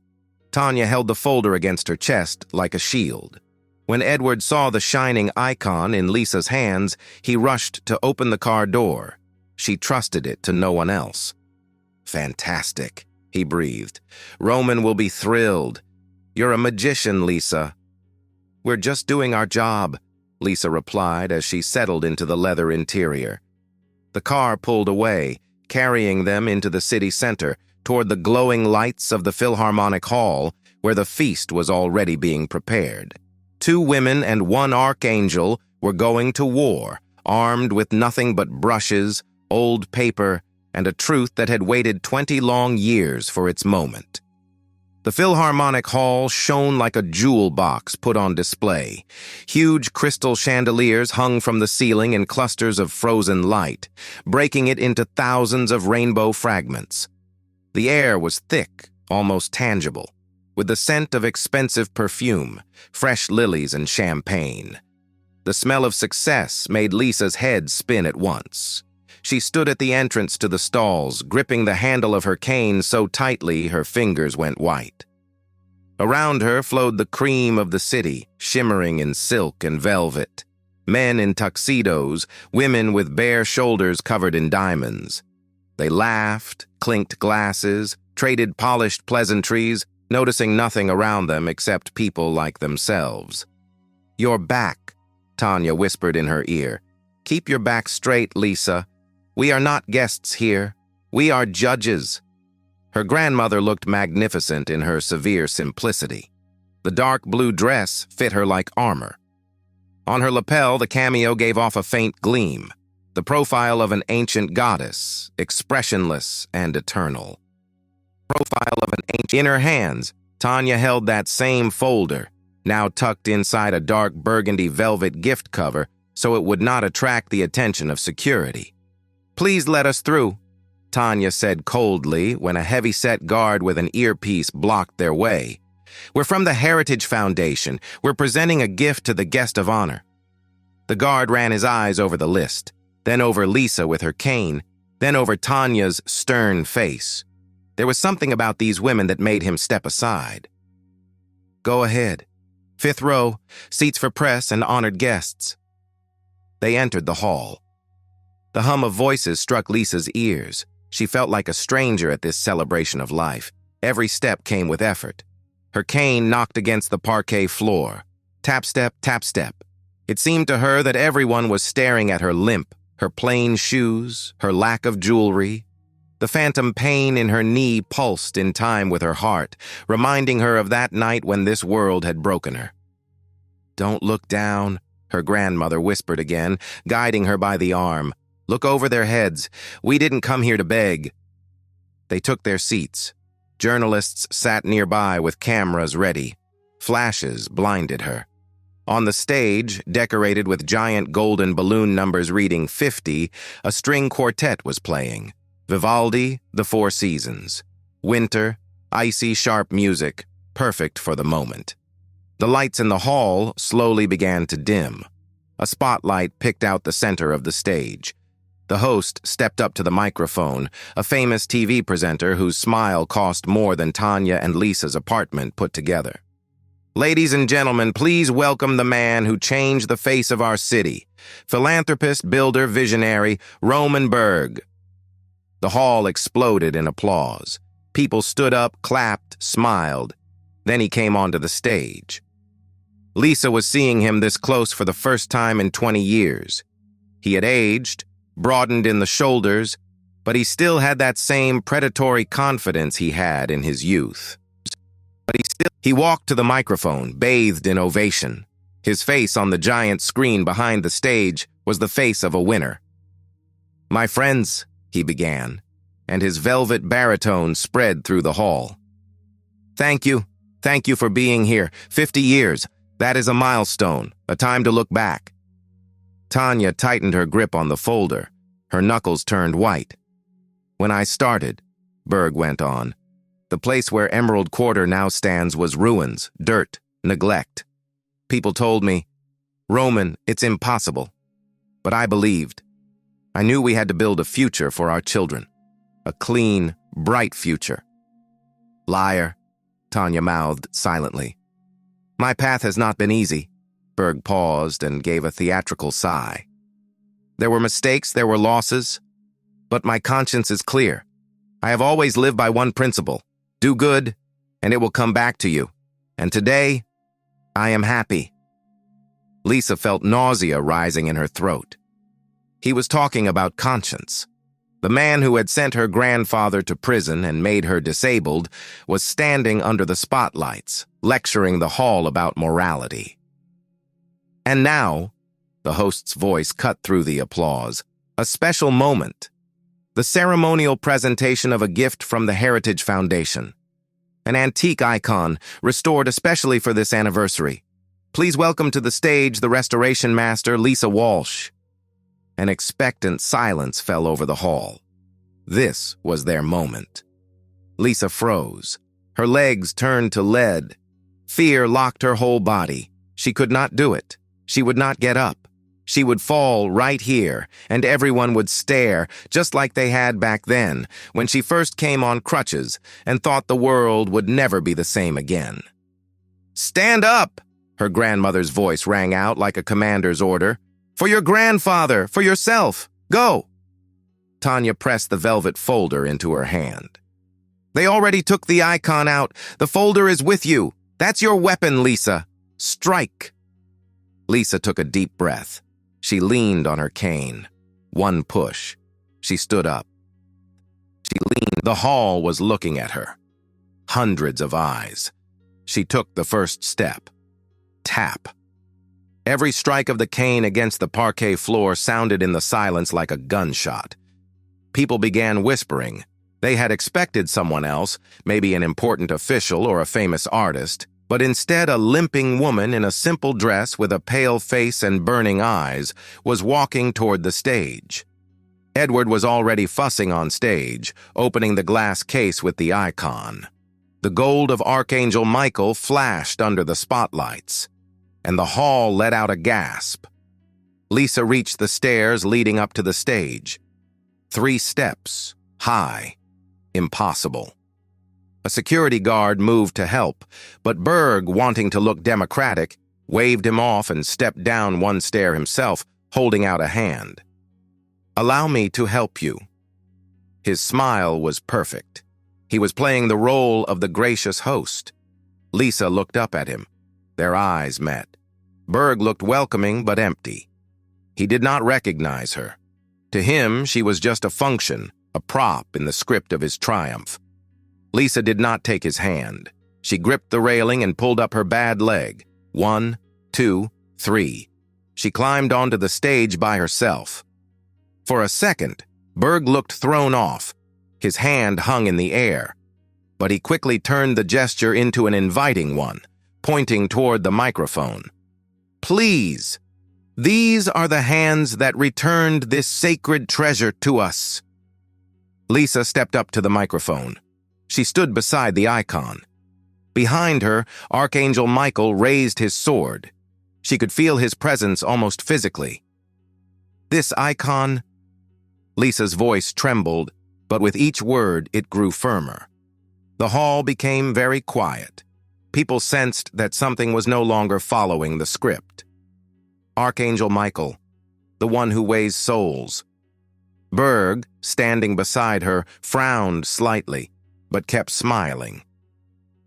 Tanya held the folder against her chest like a shield. When Edward saw the shining icon in Lisa's hands, he rushed to open the car door. She trusted it to no one else. Fantastic, he breathed. Roman will be thrilled. You're a magician, Lisa. We're just doing our job, Lisa replied as she settled into the leather interior. The car pulled away, carrying them into the city center, toward the glowing lights of the Philharmonic Hall, where the feast was already being prepared. 2 women and 1 archangel were going to war, armed with nothing but brushes, old paper, and a truth that had waited 20 long years for its moment. The Philharmonic Hall shone like a jewel box put on display. Huge crystal chandeliers hung from the ceiling in clusters of frozen light, breaking it into thousands of rainbow fragments. The air was thick, almost tangible, with the scent of expensive perfume, fresh lilies and champagne. The smell of success made Lisa's head spin at once. She stood at the entrance to the stalls, gripping the handle of her cane so tightly her fingers went white. Around her flowed the cream of the city, shimmering in silk and velvet. Men in tuxedos, women with bare shoulders covered in diamonds. They laughed, clinked glasses, traded polished pleasantries, noticing nothing around them except people like themselves. Your back, Tanya whispered in her ear. Keep your back straight, Lisa. We are not guests here. We are judges. Her grandmother looked magnificent in her severe simplicity. The dark blue dress fit her like armor. On her lapel, the cameo gave off a faint gleam, the profile of an ancient goddess, expressionless and eternal. In her hands, Tanya held that same folder, now tucked inside a dark burgundy velvet gift cover so it would not attract the attention of security. Please let us through, Tanya said coldly when a heavy-set guard with an earpiece blocked their way. We're from the Heritage Foundation. We're presenting a gift to the guest of honor. The guard ran his eyes over the list, then over Lisa with her cane, then over Tanya's stern face. There was something about these women that made him step aside. Go ahead. 5th row, seats for press and honored guests. They entered the hall. The hum of voices struck Lisa's ears. She felt like a stranger at this celebration of life. Every step came with effort. Her cane knocked against the parquet floor. Tap step, tap step. It seemed to her that everyone was staring at her limp, her plain shoes, her lack of jewelry. The phantom pain in her knee pulsed in time with her heart, reminding her of that night when this world had broken her. Don't look down, her grandmother whispered again, guiding her by the arm. Look over their heads. We didn't come here to beg. They took their seats. Journalists sat nearby with cameras ready. Flashes blinded her. On the stage, decorated with giant golden balloon numbers reading 50, a string quartet was playing. Vivaldi, The Four Seasons. Winter, icy, sharp music, perfect for the moment. The lights in the hall slowly began to dim. A spotlight picked out the center of the stage. The host stepped up to the microphone, a famous TV presenter whose smile cost more than Tanya and Lisa's apartment put together. Ladies and gentlemen, please welcome the man who changed the face of our city, philanthropist, builder, visionary, Roman Berg. The hall exploded in applause. People stood up, clapped, smiled. Then he came onto the stage. Lisa was seeing him this close for the first time in 20 years. He had aged, broadened in the shoulders, but he still had that same predatory confidence he had in his youth. He walked to the microphone, bathed in ovation. His face on the giant screen behind the stage was the face of a winner. "My friends," he began, and his velvet baritone spread through the hall. Thank you for being here. 50 years, that is a milestone, a time to look back." Tanya tightened her grip on the folder. Her knuckles turned white. "When I started," Berg went on, "the place where Emerald Quarter now stands was ruins, dirt, neglect. People told me, 'Roman, it's impossible.' But I believed. I knew we had to build a future for our children. A clean, bright future." "Liar," Tanya mouthed silently. "My path has not been easy." Berg paused and gave a theatrical sigh. "There were mistakes, there were losses, but my conscience is clear. I have always lived by one principle: do good, and it will come back to you. And today, I am happy." Lisa felt nausea rising in her throat. He was talking about conscience. The man who had sent her grandfather to prison and made her disabled was standing under the spotlights, lecturing the hall about morality. And now, the host's voice cut through the applause, a special moment. The ceremonial presentation of a gift from the Heritage Foundation. An antique icon, restored especially for this anniversary. Please welcome to the stage the restoration master, Lisa Walsh. An expectant silence fell over the hall. This was their moment. Lisa froze. Her legs turned to lead. Fear locked her whole body. She could not do it. She would not get up. She would fall right here, and everyone would stare, just like they had back then, when she first came on crutches and thought the world would never be the same again. "Stand up!" her grandmother's voice rang out like a commander's order. "For your grandfather, for yourself, go!" Tanya pressed the velvet folder into her hand. "They already took the icon out. The folder is with you. That's your weapon, Lisa. Strike!" Lisa took a deep breath. She leaned on her cane. One push. She stood up. The hall was looking at her. Hundreds of eyes. She took the first step. Tap. Every strike of the cane against the parquet floor sounded in the silence like a gunshot. People began whispering. They had expected someone else, maybe an important official or a famous artist, but instead a limping woman in a simple dress with a pale face and burning eyes was walking toward the stage. Edward was already fussing on stage, opening the glass case with the icon. The gold of Archangel Michael flashed under the spotlights, and the hall let out a gasp. Lisa reached the stairs leading up to the stage. 3 steps, high, impossible. A security guard moved to help, but Berg, wanting to look democratic, waved him off and stepped down 1 stair himself, holding out a hand. "Allow me to help you." His smile was perfect. He was playing the role of the gracious host. Lisa looked up at him. Their eyes met. Berg looked welcoming but empty. He did not recognize her. To him, she was just a function, a prop in the script of his triumph. Lisa did not take his hand. She gripped the railing and pulled up her bad leg. 1, 2, 3. She climbed onto the stage by herself. For a second, Berg looked thrown off. His hand hung in the air. But he quickly turned the gesture into an inviting one, pointing toward the microphone. "Please, these are the hands that returned this sacred treasure to us." Lisa stepped up to the microphone. She stood beside the icon. Behind her, Archangel Michael raised his sword. She could feel his presence almost physically. This icon, Lisa's voice trembled, but with each word it grew firmer. The hall became very quiet. People sensed that something was no longer following the script. Archangel Michael, the one who weighs souls. Berg, standing beside her, frowned slightly, but kept smiling.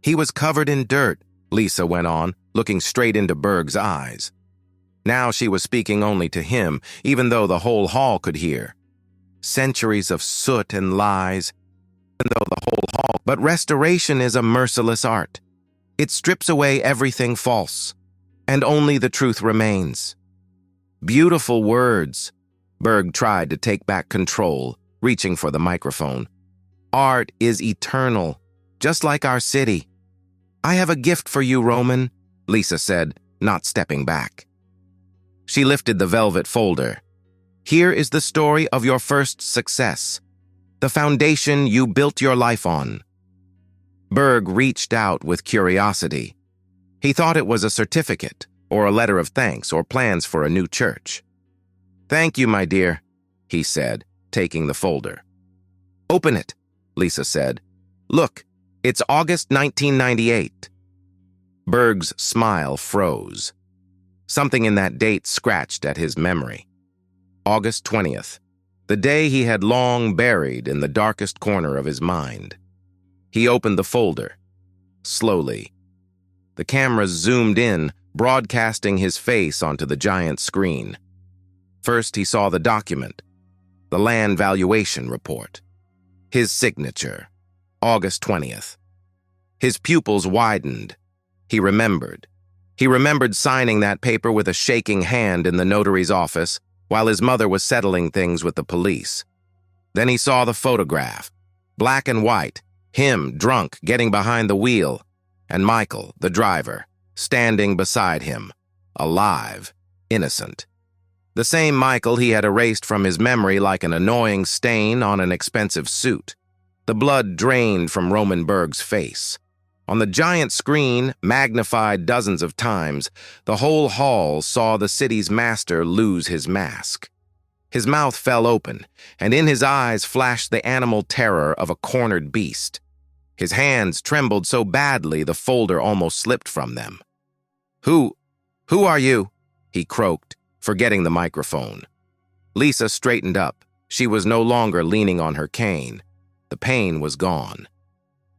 He was covered in dirt, Lisa went on, looking straight into Berg's eyes. Now she was speaking only to him, even though the whole hall could hear. Centuries of soot and lies, even though the whole hall. But restoration is a merciless art. It strips away everything false, and only the truth remains. Beautiful words. Berg tried to take back control, reaching for the microphone. Art is eternal, just like our city. I have a gift for you, Roman, Lisa said, not stepping back. She lifted the velvet folder. Here is the story of your first success, the foundation you built your life on. Berg reached out with curiosity. He thought it was a certificate, or a letter of thanks, or plans for a new church. Thank you, my dear, he said, taking the folder. Open it, Lisa said. Look, it's August 1998. Berg's smile froze. Something in that date scratched at his memory. August 20th, the day he had long buried in the darkest corner of his mind. He opened the folder, slowly. The camera zoomed in, broadcasting his face onto the giant screen. First, he saw the document, the land valuation report. His signature, August 20th. His pupils widened. He remembered. He remembered signing that paper with a shaking hand in the notary's office while his mother was settling things with the police. Then he saw the photograph, black and white, him drunk getting behind the wheel, and Michael, the driver, standing beside him, alive, innocent. The same Michael he had erased from his memory like an annoying stain on an expensive suit. The blood drained from Roman Berg's face. On the giant screen, magnified dozens of times, the whole hall saw the city's master lose his mask. His mouth fell open, and in his eyes flashed the animal terror of a cornered beast. His hands trembled so badly the folder almost slipped from them. Who are you?" he croaked, forgetting the microphone. Lisa straightened up. She was no longer leaning on her cane. The pain was gone.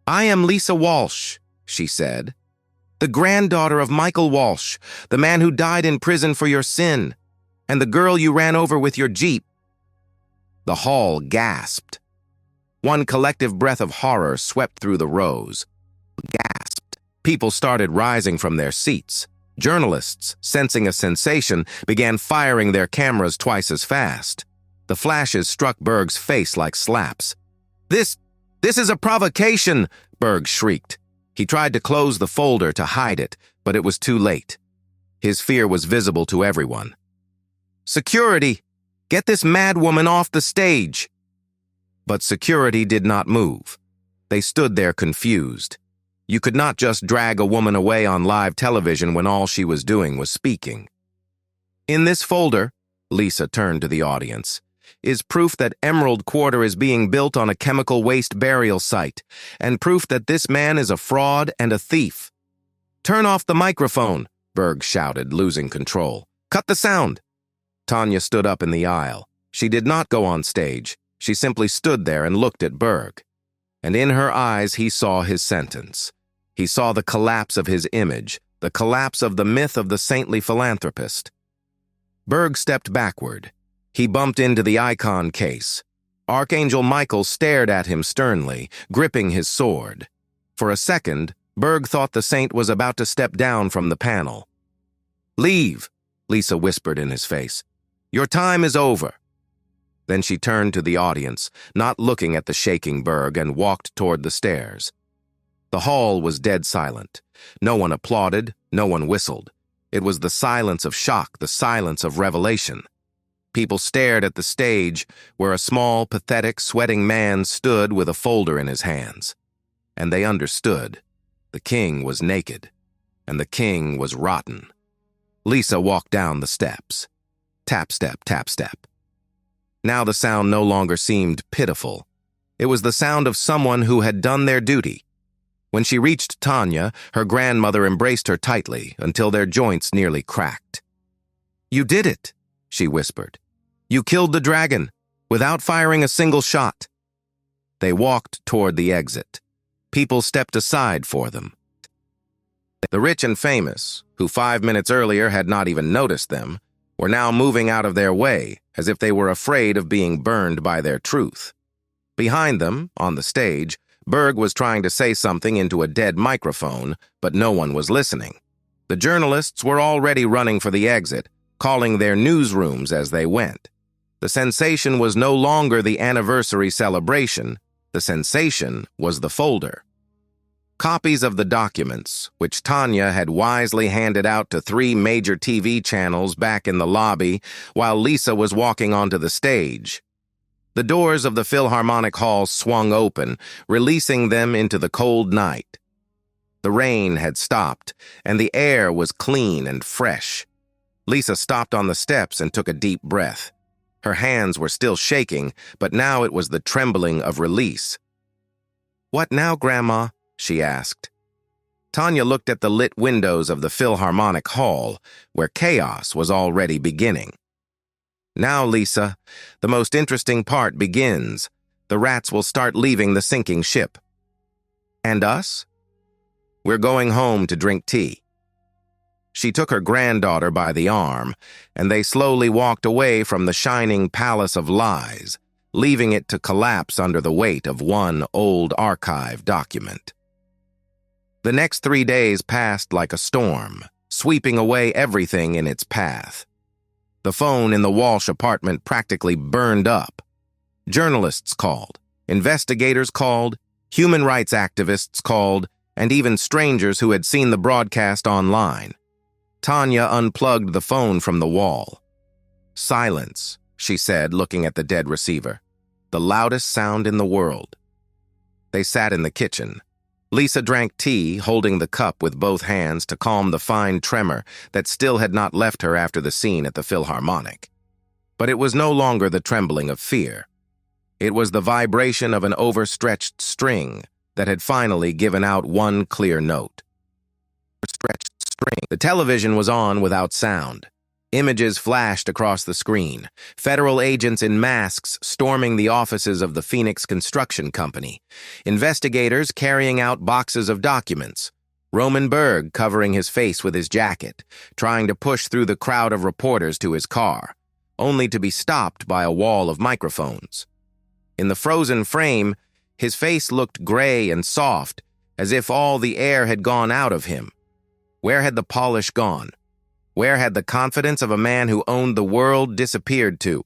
"I am Lisa Walsh," she said. "The granddaughter of Michael Walsh, the man who died in prison for your sin, and the girl you ran over with your Jeep." The hall gasped. One collective breath of horror swept through the rows. Gasped. People started rising from their seats. Journalists, sensing a sensation, began firing their cameras twice as fast. The flashes struck Berg's face like slaps. This is a provocation," Berg shrieked. He tried to close the folder to hide it, but it was too late. His fear was visible to everyone. "Security! Get this mad woman off the stage!" But security did not move. They stood there confused. You could not just drag a woman away on live television when all she was doing was speaking. "In this folder," Lisa turned to the audience, "is proof that Emerald Quarter is being built on a chemical waste burial site, and proof that this man is a fraud and a thief." "Turn off the microphone," Berg shouted, losing control. "Cut the sound." Tanya stood up in the aisle. She did not go on stage. She simply stood there and looked at Berg. And in her eyes he saw his sentence. He saw the collapse of his image, the collapse of the myth of the saintly philanthropist. Berg stepped backward. He bumped into the icon case. Archangel Michael stared at him sternly, gripping his sword. For a second, Berg thought the saint was about to step down from the panel. "Leave," Lisa whispered in his face. "Your time is over." Then she turned to the audience, not looking at the shaking Berg, and walked toward the stairs. The hall was dead silent. No one applauded, no one whistled. It was the silence of shock, the silence of revelation. People stared at the stage, where a small, pathetic, sweating man stood with a folder in his hands. And they understood. The king was naked, and the king was rotten. Lisa walked down the steps. Tap, step, tap, step. Now the sound no longer seemed pitiful. It was the sound of someone who had done their duty. When she reached Tanya, her grandmother embraced her tightly until their joints nearly cracked. "You did it," she whispered. "You killed the dragon, without firing a single shot." They walked toward the exit. People stepped aside for them. The rich and famous, who 5 minutes earlier had not even noticed them, were now moving out of their way, as if they were afraid of being burned by their truth. Behind them, on the stage, Berg was trying to say something into a dead microphone, but no one was listening. The journalists were already running for the exit, calling their newsrooms as they went. The sensation was no longer the anniversary celebration. The sensation was the folder. Copies of the documents, which Tanya had wisely handed out to 3 major TV channels back in the lobby while Lisa was walking onto the stage. The doors of the Philharmonic Hall swung open, releasing them into the cold night. The rain had stopped, and the air was clean and fresh. Lisa stopped on the steps and took a deep breath. Her hands were still shaking, but now it was the trembling of release. "What now, Grandma?" she asked. Tanya looked at the lit windows of the Philharmonic Hall, where chaos was already beginning. "Now, Lisa, the most interesting part begins. The rats will start leaving the sinking ship." "And us?" "We're going home to drink tea." She took her granddaughter by the arm, and they slowly walked away from the shining palace of lies, leaving it to collapse under the weight of one old archive document. The next 3 days passed like a storm, sweeping away everything in its path. The phone in the Walsh apartment practically burned up. Journalists called, investigators called, human rights activists called, and even strangers who had seen the broadcast online. Tanya unplugged the phone from the wall. "Silence," she said, looking at the dead receiver. "The loudest sound in the world." They sat in the kitchen. Lisa drank tea, holding the cup with both hands to calm the fine tremor that still had not left her after the scene at the Philharmonic. But it was no longer the trembling of fear. It was the vibration of an overstretched string that had finally given out one clear note. The television was on without sound. Images flashed across the screen. Federal agents in masks storming the offices of the Phoenix Construction Company. Investigators carrying out boxes of documents. Roman Berg covering his face with his jacket, trying to push through the crowd of reporters to his car, only to be stopped by a wall of microphones. In the frozen frame, his face looked gray and soft, as if all the air had gone out of him. Where had the polish gone? Where had the confidence of a man who owned the world disappeared to?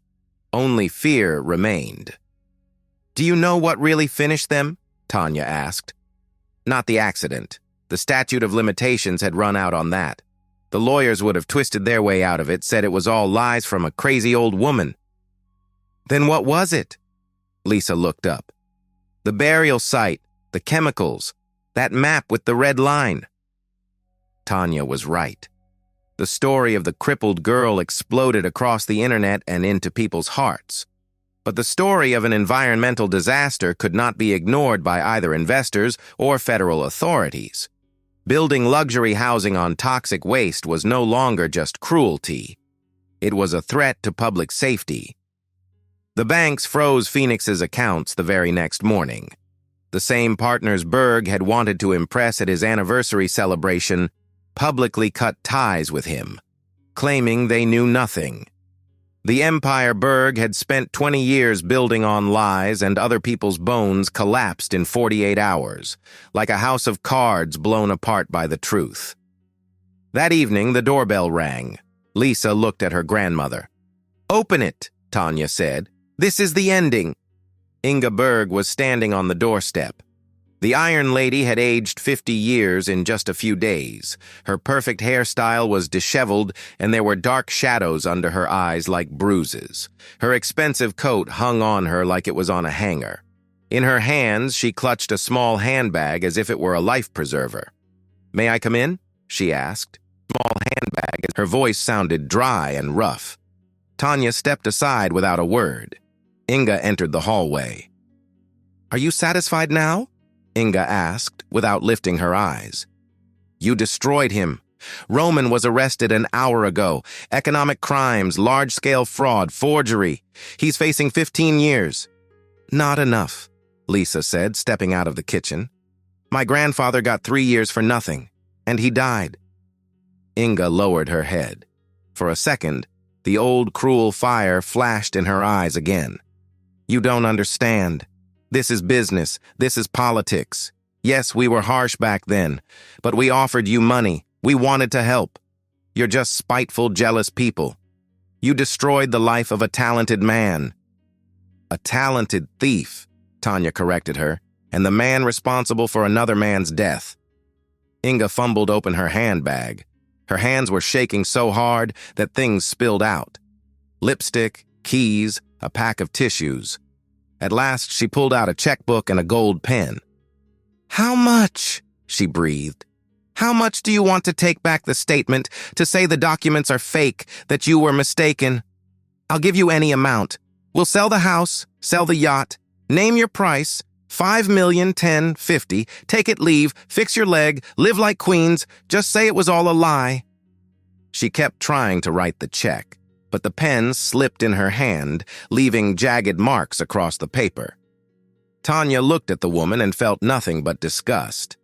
Only fear remained. "Do you know what really finished them?" Tanya asked. "Not the accident. The statute of limitations had run out on that. The lawyers would have twisted their way out of it, said it was all lies from a crazy old woman." "Then what was it?" Lisa looked up. "The burial site, the chemicals, that map with the red line." Tanya was right. The story of the crippled girl exploded across the internet and into people's hearts. But the story of an environmental disaster could not be ignored by either investors or federal authorities. Building luxury housing on toxic waste was no longer just cruelty. It was a threat to public safety. The banks froze Phoenix's accounts the very next morning. The same partners Berg had wanted to impress at his anniversary celebration publicly cut ties with him, claiming they knew nothing. The empire Berg had spent 20 years building on lies and other people's bones collapsed in 48 hours, like a house of cards blown apart by the truth. That evening, the doorbell rang. Lisa looked at her grandmother. "Open it," Tanya said. "This is the ending." Inga Berg was standing on the doorstep. The Iron Lady had aged 50 years in just a few days. Her perfect hairstyle was disheveled, and there were dark shadows under her eyes like bruises. Her expensive coat hung on her like it was on a hanger. In her hands, she clutched a small handbag as if it were a life preserver. "May I come in?" she asked. Small handbag. Her voice sounded dry and rough. Tanya stepped aside without a word. Inga entered the hallway. "Are you satisfied now?" Inga asked, without lifting her eyes. "You destroyed him. Roman was arrested an hour ago. Economic crimes, large-scale fraud, forgery. He's facing 15 years. "Not enough," Lisa said, stepping out of the kitchen. "My grandfather got 3 years for nothing, and he died." Inga lowered her head. For a second, the old cruel fire flashed in her eyes again. "You don't understand. This is business. This is politics. Yes, we were harsh back then, but we offered you money. We wanted to help. You're just spiteful, jealous people. You destroyed the life of a talented man." "A talented thief," Tanya corrected her, "and the man responsible for another man's death." Inga fumbled open her handbag. Her hands were shaking so hard that things spilled out. Lipstick, keys, a pack of tissues. At last, she pulled out a checkbook and a gold pen. "How much?" she breathed. "How much do you want to take back the statement, to say the documents are fake, that you were mistaken? I'll give you any amount. We'll sell the house, sell the yacht. Name your price. 5 million, 10, 50. Take it, leave, fix your leg, live like queens. Just say it was all a lie." She kept trying to write the check, but the pen slipped in her hand, leaving jagged marks across the paper. Tanya looked at the woman and felt nothing but disgust.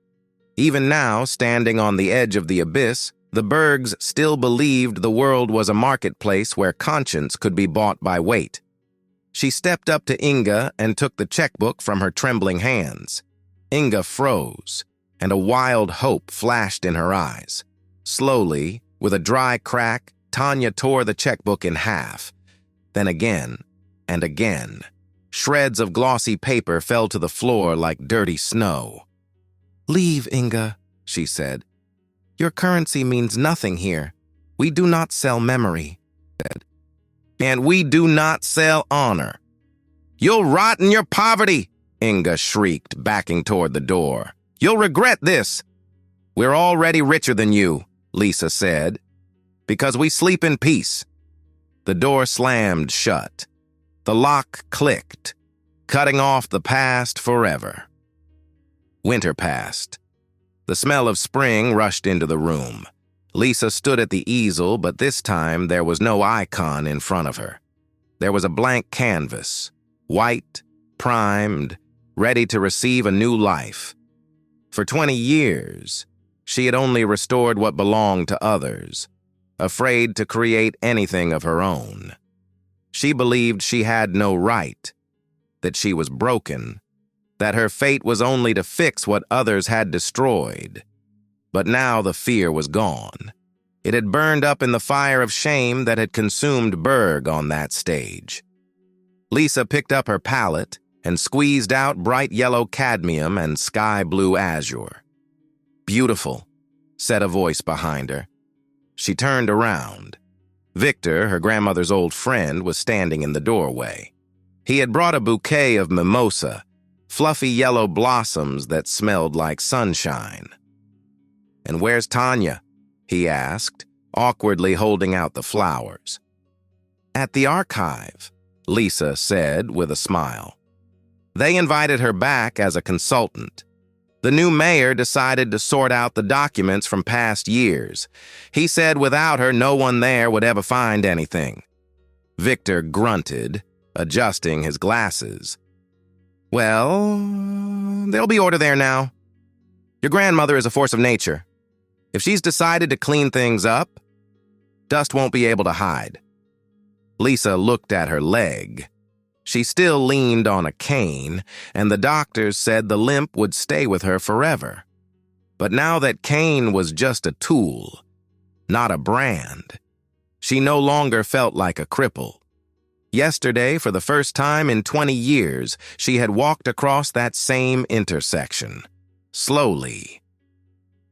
Even now, standing on the edge of the abyss, the Bergs still believed the world was a marketplace where conscience could be bought by weight. She stepped up to Inga and took the checkbook from her trembling hands. Inga froze, and a wild hope flashed in her eyes. Slowly, with a dry crack, Tanya tore the checkbook in half. Then again, and again. Shreds of glossy paper fell to the floor like dirty snow. "Leave, Inga," she said. "Your currency means nothing here. We do not sell memory." "And we do not sell honor." "You'll rot in your poverty," Inga shrieked, backing toward the door. "You'll regret this." "We're already richer than you," Lisa said, "because we sleep in peace." The door slammed shut. The lock clicked, cutting off the past forever. Winter passed. The smell of spring rushed into the room. Lisa stood at the easel, but this time there was no icon in front of her. There was a blank canvas, white, primed, ready to receive a new life. For 20 years, she had only restored what belonged to others, afraid to create anything of her own. She believed she had no right, that she was broken, that her fate was only to fix what others had destroyed. But now the fear was gone. It had burned up in the fire of shame that had consumed Berg on that stage. Lisa picked up her palette and squeezed out bright yellow cadmium and sky blue azure. "Beautiful," said a voice behind her. She turned around. Victor, her grandmother's old friend, was standing in the doorway. He had brought a bouquet of mimosa, fluffy yellow blossoms that smelled like sunshine. "And where's Tanya?" he asked, awkwardly holding out the flowers. "At the archive," Lisa said with a smile. "They invited her back as a consultant. The new mayor decided to sort out the documents from past years. He said without her, no one there would ever find anything." Victor grunted, adjusting his glasses. "Well, there'll be order there now. Your grandmother is a force of nature. If she's decided to clean things up, dust won't be able to hide." Lisa looked at her leg. She still leaned on a cane, and the doctors said the limp would stay with her forever. But now that cane was just a tool, not a brand, she no longer felt like a cripple. Yesterday, for the first time in 20 years, she had walked across that same intersection, slowly,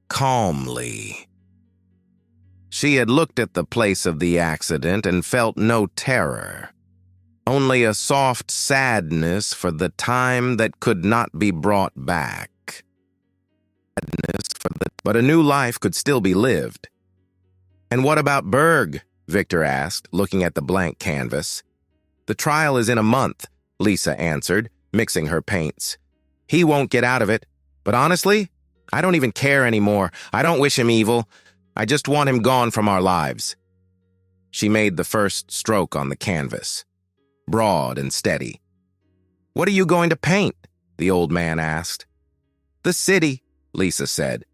calmly. She had looked at the place of the accident and felt no terror, only a soft sadness for the time that could not be brought back. But a new life could still be lived. "And what about Berg?" Victor asked, looking at the blank canvas. "The trial is in a month. Lisa answered, mixing her paints. He won't get out of it, but honestly, I don't even care anymore. I don't wish him evil. I just want him gone from our lives. She made the first stroke on the canvas, broad and steady. What are you going to paint? The old man asked. The city, Lisa said.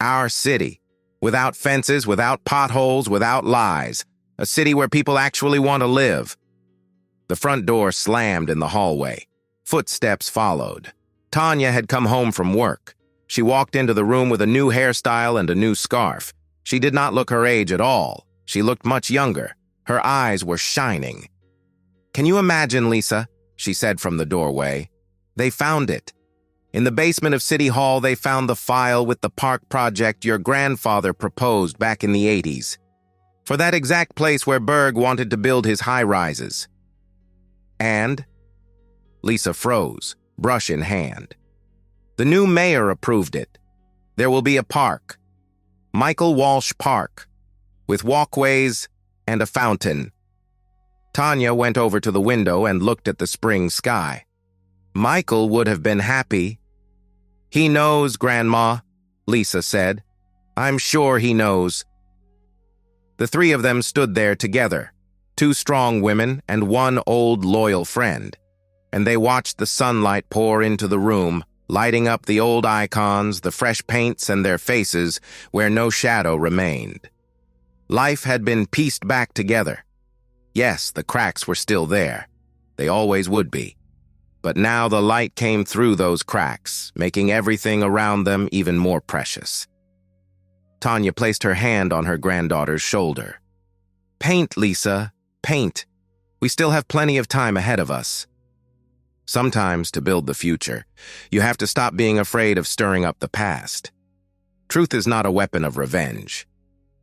Our city. Without fences, without potholes, without lies. A city where people actually want to live. The front door slammed in the hallway. Footsteps followed. Tanya had come home from work. She walked into the room with a new hairstyle and a new scarf. She did not look her age at all. She looked much younger. Her eyes were shining. Can you imagine, Lisa? She said from the doorway. They found it. In the basement of City Hall, they found the file with the park project your grandfather proposed back in the 80s. For that exact place where Berg wanted to build his high-rises. And? Lisa froze, brush in hand. The new mayor approved it. There will be a park. Michael Walsh Park. With walkways and a fountain. Tanya went over to the window and looked at the spring sky. Michael would have been happy. He knows, Grandma, Lisa said. I'm sure he knows. The three of them stood there together, two strong women and one old loyal friend, and they watched the sunlight pour into the room, lighting up the old icons, the fresh paints, and their faces where no shadow remained. Life had been pieced back together. Yes, the cracks were still there. They always would be. But now the light came through those cracks, making everything around them even more precious. Tanya placed her hand on her granddaughter's shoulder. Paint, Lisa, paint. We still have plenty of time ahead of us. Sometimes, to build the future, you have to stop being afraid of stirring up the past. Truth is not a weapon of revenge,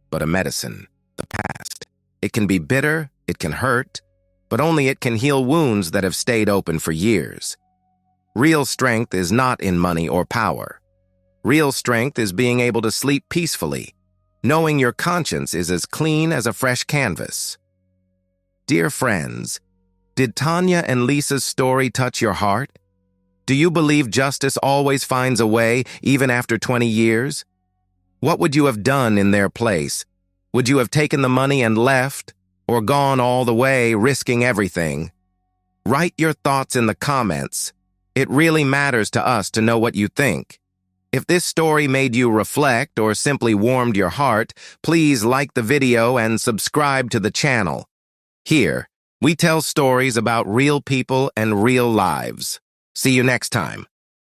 but a medicine, the past. It can be bitter, it can hurt, but only it can heal wounds that have stayed open for years. Real strength is not in money or power. Real strength is being able to sleep peacefully, knowing your conscience is as clean as a fresh canvas. Dear friends, did Tanya and Lisa's story touch your heart? Do you believe justice always finds a way, even after 20 years? What would you have done in their place? Would you have taken the money and left, or gone all the way, risking everything? Write your thoughts in the comments. It really matters to us to know what you think. If this story made you reflect or simply warmed your heart, please like the video and subscribe to the channel. Here, we tell stories about real people and real lives. See you next time.